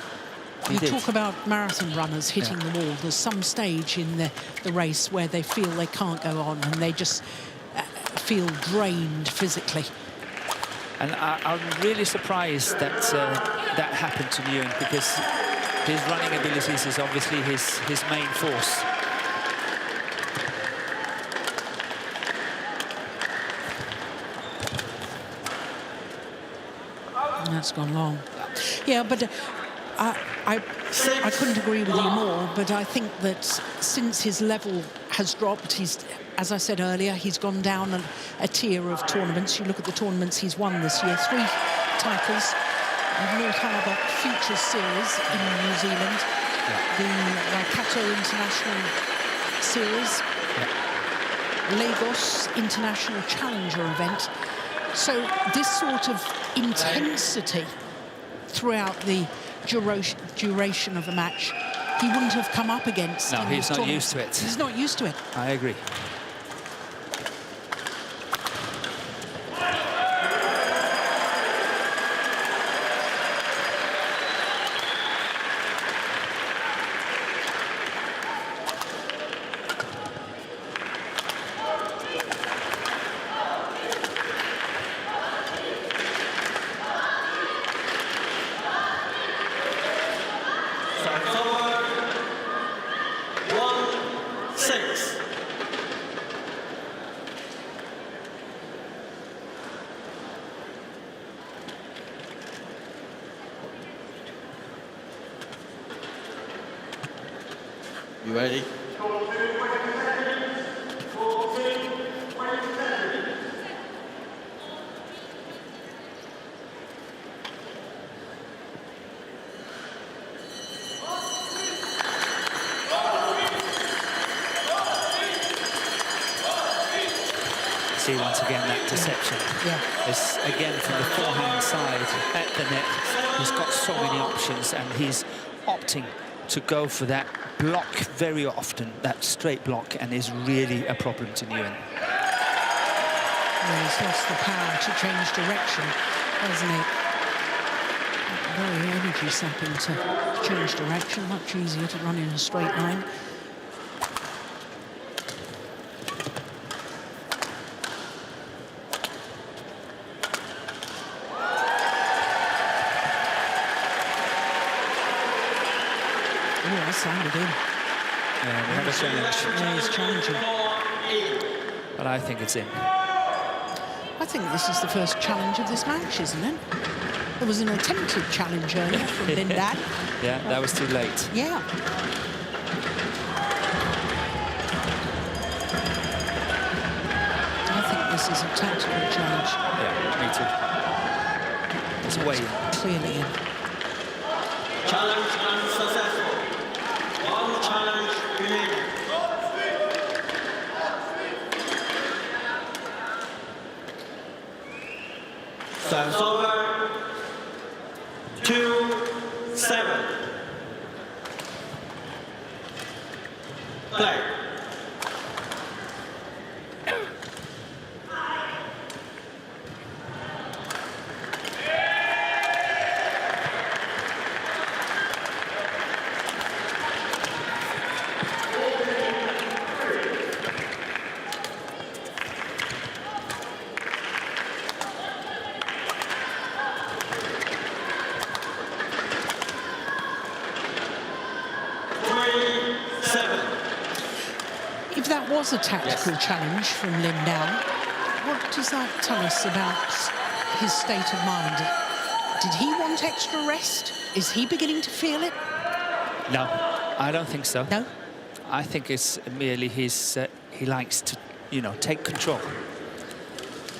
He You did. talk about marathon runners hitting the wall. There's some stage in the race where they feel they can't go on and they just feel drained physically. And I'm really surprised that that happened to Nguyen, because his running abilities is obviously his main force. And that's gone long. Yeah, but I couldn't agree with you more, but I think that since his level has dropped, as I said earlier, he's gone down a tier of tournaments. You look at the tournaments he's won this year, 3 titles, the North Harbour Futures Series in New Zealand, the Waikato International Series, Lagos International Challenger event. So this sort of intensity throughout the duration of a match, he wouldn't have come up against. No, he's not used to it. He's not used to it. I agree. You ready? See once again that deception. Yeah. It's again from the forehand side at the net. He's got so many options and he's opting to go for that block very often, that straight block, and is really a problem to Nguyen. Yeah, he's lost the power to change direction, hasn't he? Very energy sapping to change direction, much easier to run in a straight line. Oh, that sounded in. Yeah, we have a challenge. Yeah, he's challenging. But I think it's in. I think this is the first challenge of this match, isn't it? There was an attempted challenge earlier from Lindan. Yeah, that was too late. Yeah. I think this is a tactical challenge. Yeah, me too. It's way in. Clearly in. Challenge unsuccessful. One challenge remaining. Service over. 2-7. Play. If that was a tactical challenge from Lindan, what does that tell us about his state of mind? Did he want extra rest? Is he beginning to feel it? No, I don't think so. No? I think it's merely his, he likes to, you know, take control.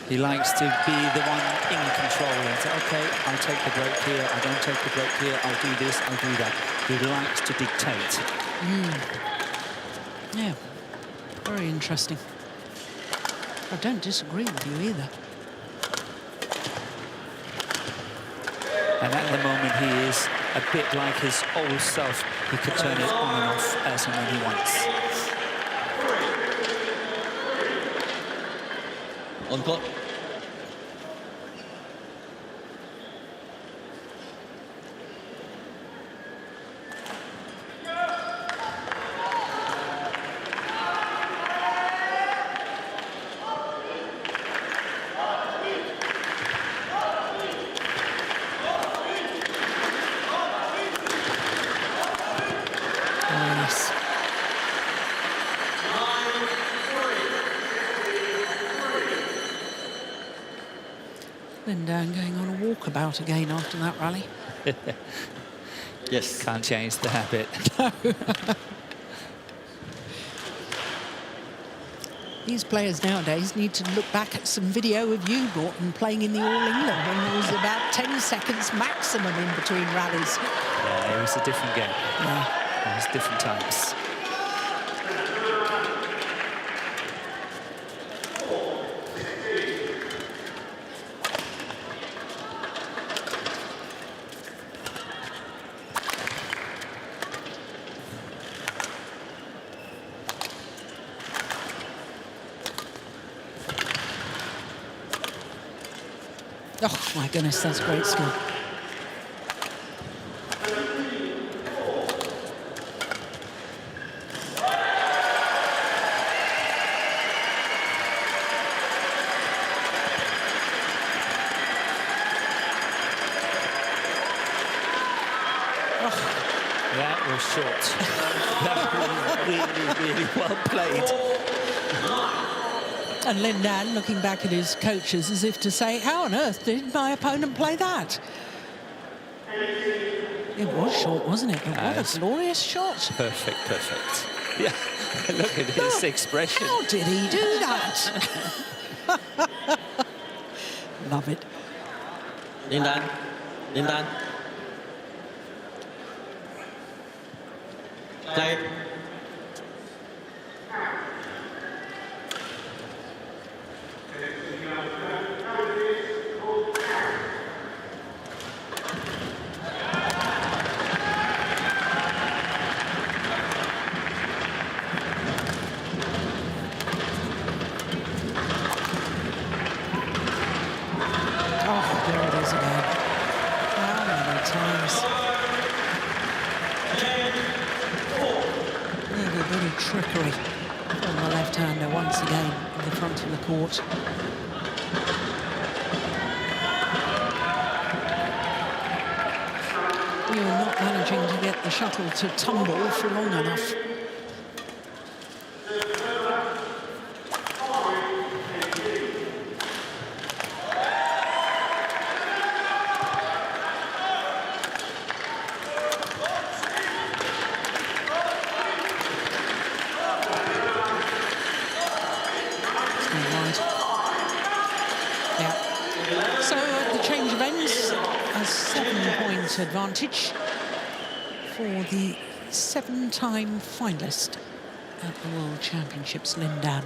He likes to be the one in control and say, okay, I'll take the break here, I don't take the break here, I'll do this, I'll do that. He likes to dictate. Yeah, very interesting. I don't disagree with you either. And at the moment, he is a bit like his old self. He could turn it on and off as and when he wants. On court. Nice. Lindan going on a walkabout again after that rally. Yes. Can't change the habit. These players nowadays need to look back at some video of you, Gorton, playing in the All England when there was about 10 seconds maximum in between rallies. Yeah, it was a different game. Yeah. It was different times. Oh, my goodness, that's great skill. That was short. That was really, really well played. And Lindan looking back at his coaches as if to say, how on earth did my opponent play that? It was short, wasn't it? But what a glorious shot. Perfect, perfect. Yeah, look at his expression. How did he do that? Love it. Lindan. Lindan. Play. Oh, there it is again. How many times? Really, really trickery from the left-hander once again in the front of the court. You are not managing to get the shuttle to tumble for long enough. So the change of ends, a 7-point advantage for the 7-time finalist at the World Championships, Lindan.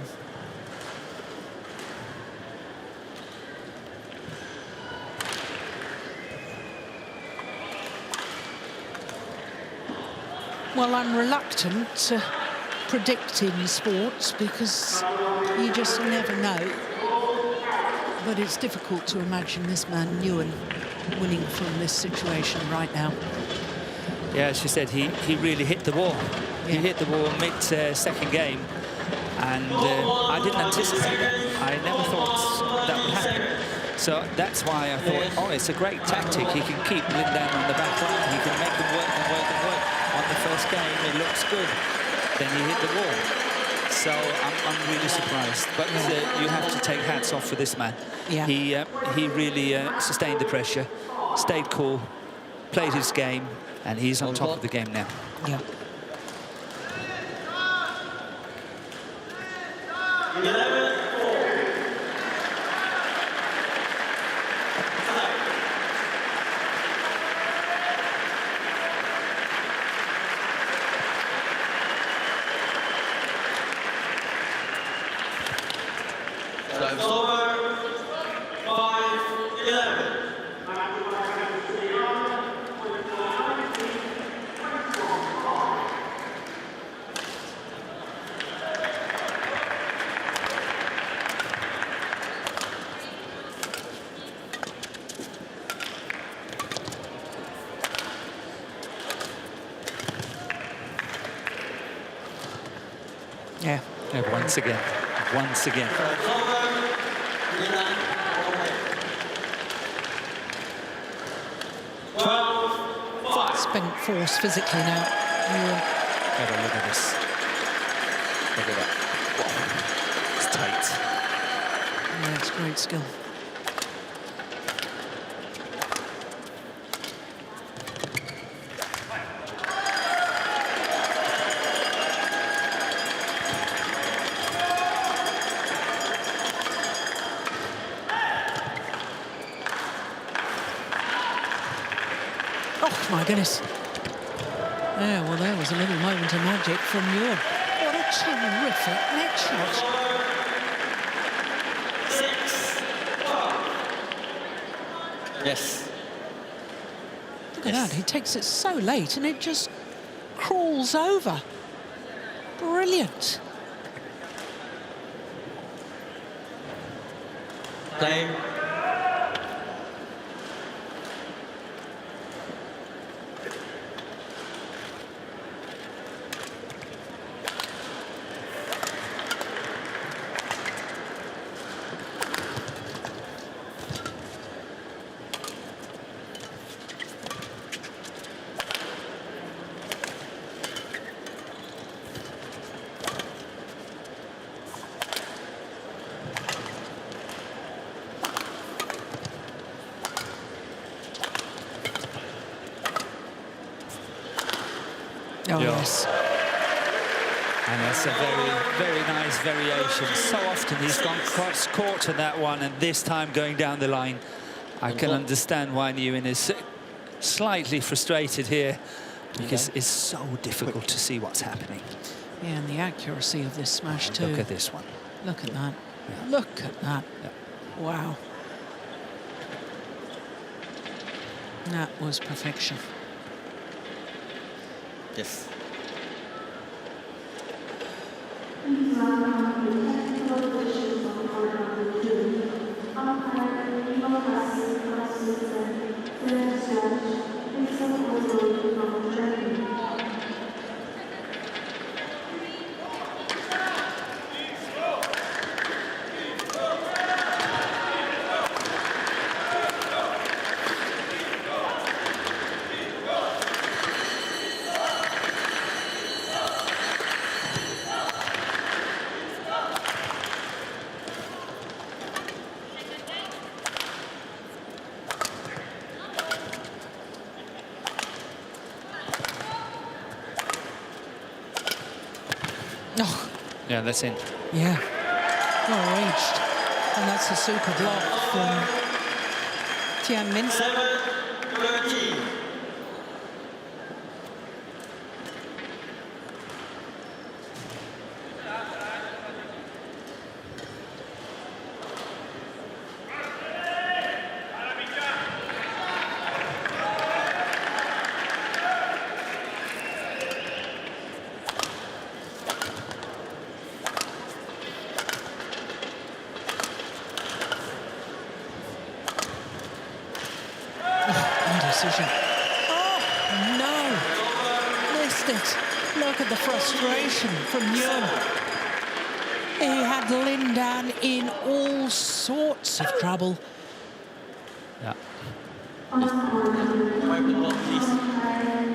Well, I'm reluctant to predict in sports because you just never know. But it's difficult to imagine this man, Nguyen, winning from this situation right now. Yeah, as you said, he really hit the wall. Yeah. He hit the wall mid-second game, and I didn't anticipate that. I never thought that would happen. So that's why I thought, oh, it's a great tactic. He can keep Lindan on the back line. He can make them work and work and work. On the first game, it looks good. Then he hit the wall. So I'm really surprised. But you have to take hats off for this man. Yeah. He really sustained the pressure. stayed cool, played his game, and he's on top of the game now. Yeah. Serves over. 5-11. Yeah. Yeah, once again. Once again. Serves over. Lindan. 12-5. Spent force physically now. Minuan. Have a look at this. Look at that. Whoa. It's tight. Yeah, it's great skill. Oh, my goodness. Yeah, well, there was a little moment of magic from Minuan. What a terrific net shot. 6-12. Yes. Look at that, he takes it so late and it just crawls over. Brilliant. Play. Oh, Yeah. yes. And that's a very, very nice variation. So often he's gone cross court on that one, and this time going down the line. I can understand why Nguyen is slightly frustrated here, because it's so difficult to see what's happening. Yeah, and the accuracy of this smash too. Look at this one. Look at that. Yeah. Look at that. Yeah. Wow. That was perfection. Yes. Oh, Yeah, that's in. yeah. Well reached. And that's a super block from Tien Minh. 7-13. Indecision. Oh, no. Missed it. Look at the frustration from Nguyen. He had Lindan in all sorts of trouble. Yeah. Wipe the ball, please.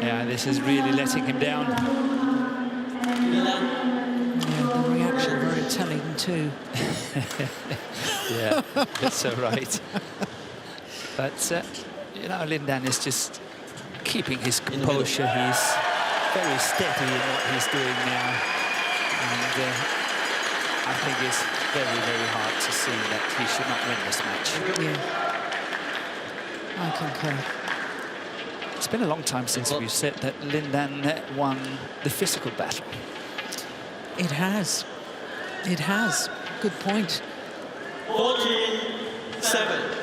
Yeah, this is really letting him down. Lindan. Yeah, the reaction very telling too. Yeah, it's so right. But you know, Lindan is just keeping his composure. He's very steady in what he's doing now. And I think it's very, very hard to see that he should not win this match. Yeah, I concur. It's been a long time since we've said that Lindan won the physical battle. It has. It has. Good point. 14-7.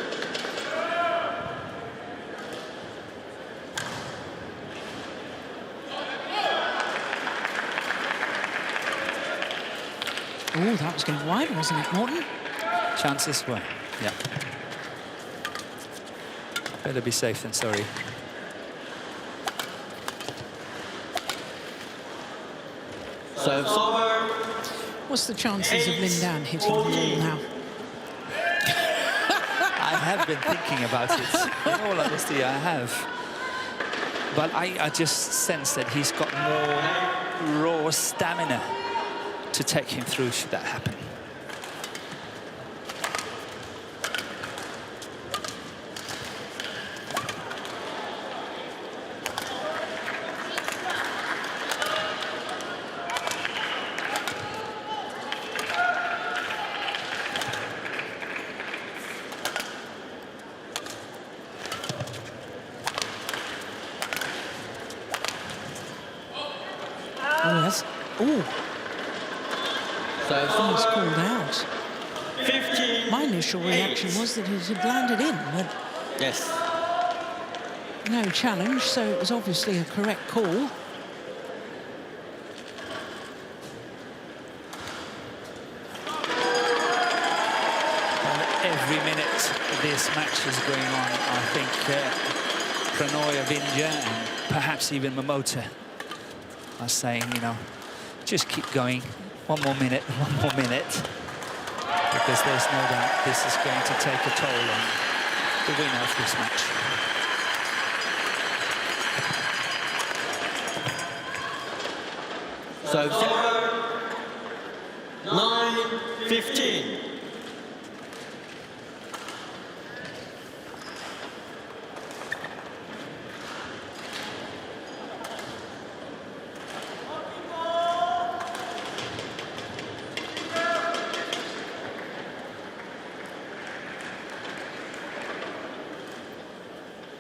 Oh, that was going wide, wasn't it, Morton? Chances were, yeah. Better be safe than sorry. Serves over. What's the chances of Lindan hitting the ball now? I have been thinking about it. In all honesty, I have. But I just sense that he's got more raw stamina to take him through should that happen. Oh, yes. Oh. So He's called out. 15. My initial reaction was that it had landed in, but Yes. no challenge, so it was obviously a correct call. Every minute this match is going on, I think Pranoy of India and perhaps even Momota are saying, you know, just keep going. One more minute, because there's no doubt this is going to take a toll on the winner of this match. So 9-15.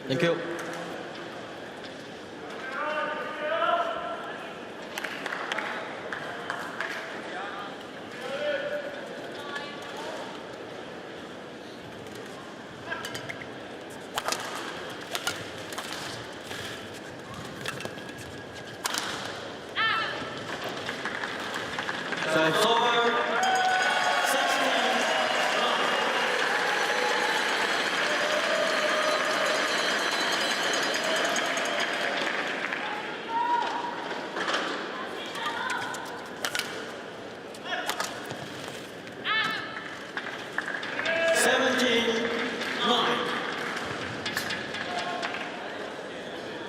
Thank you. So it's over. 17-9.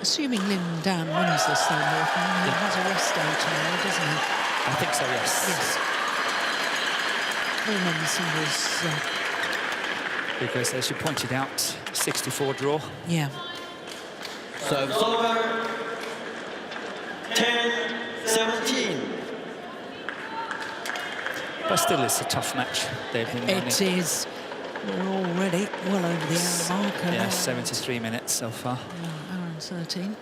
Assuming Lindan wins this though, Morton, he has a rest day tomorrow, doesn't he? I think so, yes. Yes. Women's singles. Because, as you pointed out, 64 draw. Yeah. So it's over. 10-17. But still, it's a tough match. They've been running. It is. We're already well over the hour marker. Yeah, 73 minutes so far. Hour and 13.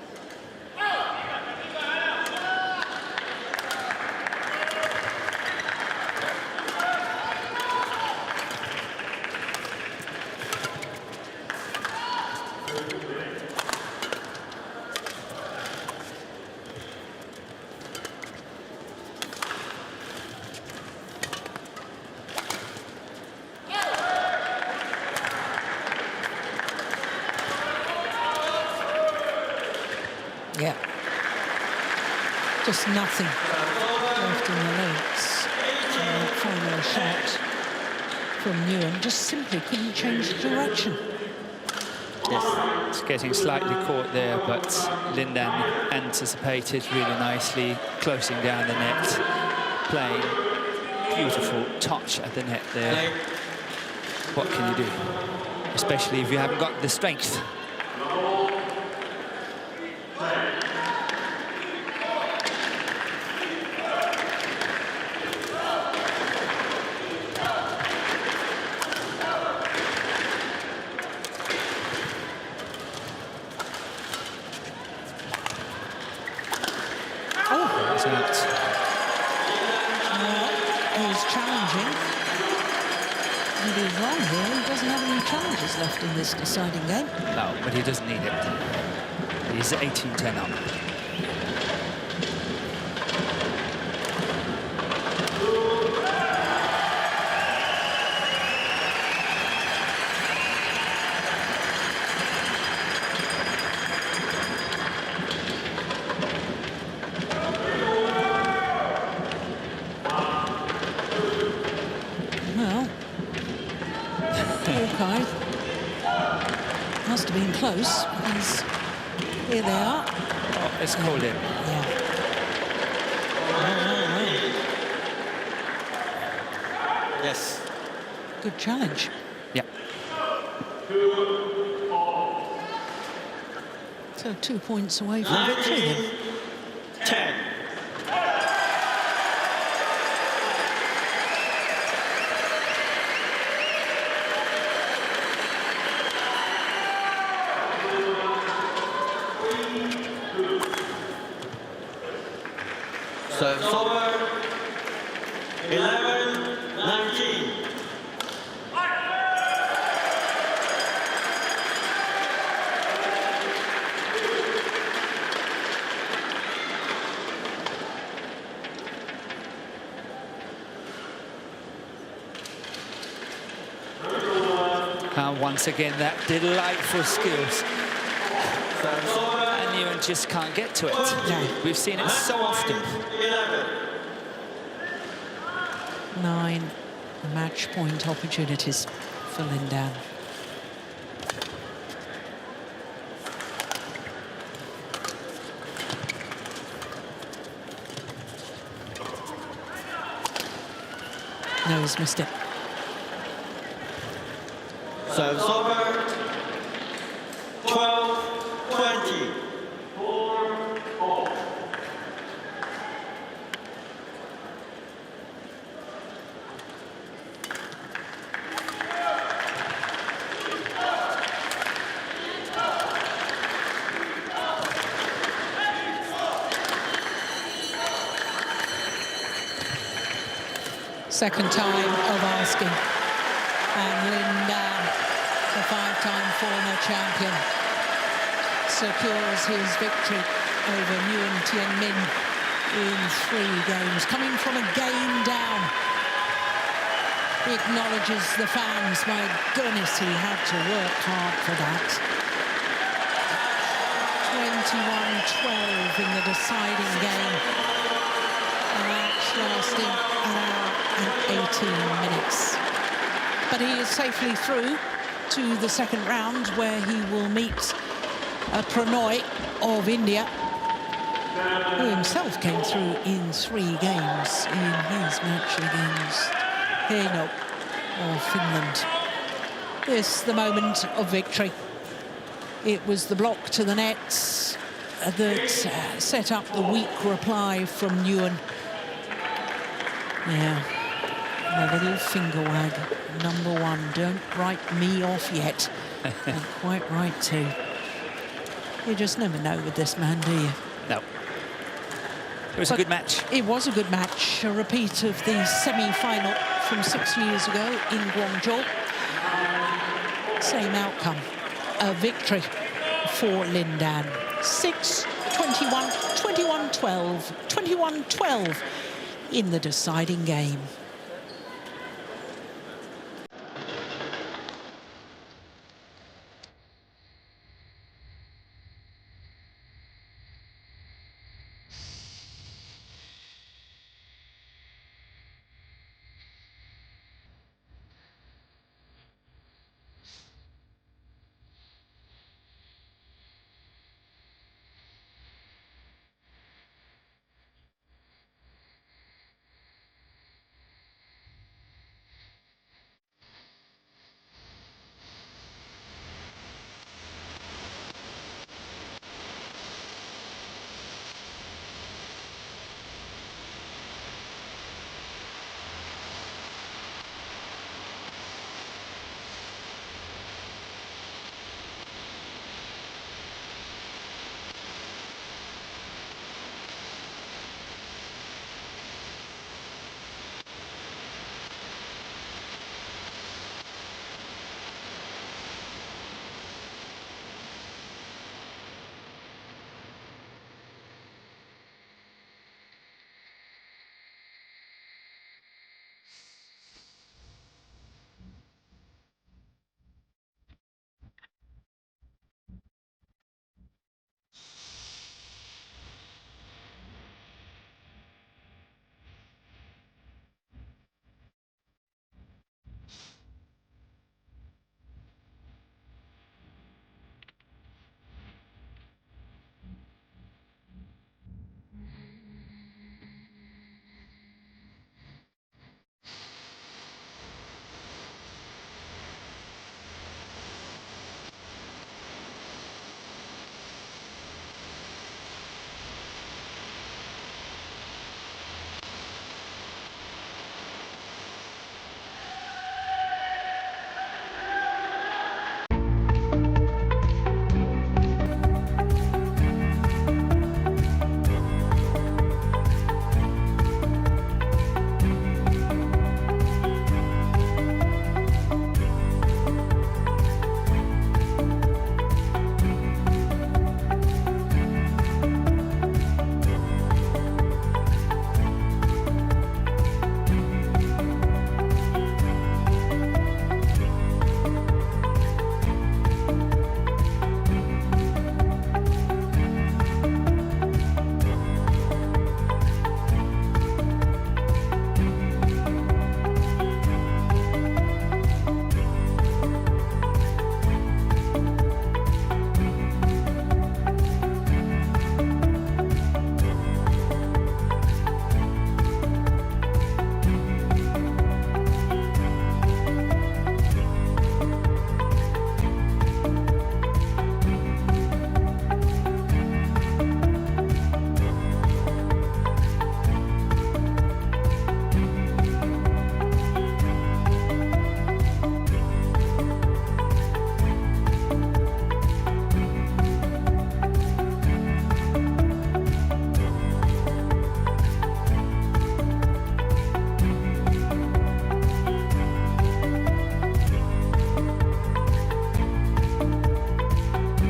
Yeah. Just nothing left in the legs. That final shot from Nguyen just simply couldn't change the direction. Yes. It's getting slightly caught there, but Lindan anticipated really nicely, closing down the net, playing beautiful touch at the net there. What can you do? Especially if you haven't got the strength Maybe he's wrong here. He doesn't have any challenges left in this deciding game. No, but he doesn't need it. He's 18-10 up. Must have been close, because here they are. Oh, it's called in. Yeah. Yes. Good challenge. Yeah. So 2 points away from victory then. 10. So it's over. 11-19. And once again, that delightful skills. And Nguyen just can't get to it. No. We've seen it so often. 9 match point opportunities for Lindan. No, he's missed it. So it's over. 12-20. Second time of asking. And Lindan, the 5-time former champion, secures his victory over Nguyen Tien Minh in 3 games. Coming from a game down. He acknowledges the fans. My goodness, he had to work hard for that. 21-12 in the deciding game. A match lasting an hour and 18 minutes. But he is safely through to the second round, where he will meet Pranoy of India, who himself came through in 3 games in his match against Heino of Finland. This, the moment of victory. It was the block to the nets that set up the weak reply from Nguyen. Yeah, the little finger wag. Number 1, don't write me off yet. And quite right too. You just never know with this man, do you? No. It was a good match. It was a good match. A repeat of the semi-final from 6 years ago in Guangzhou. Same outcome. A victory for Lindan. 6-21, 21-12, 21-12 in the deciding game.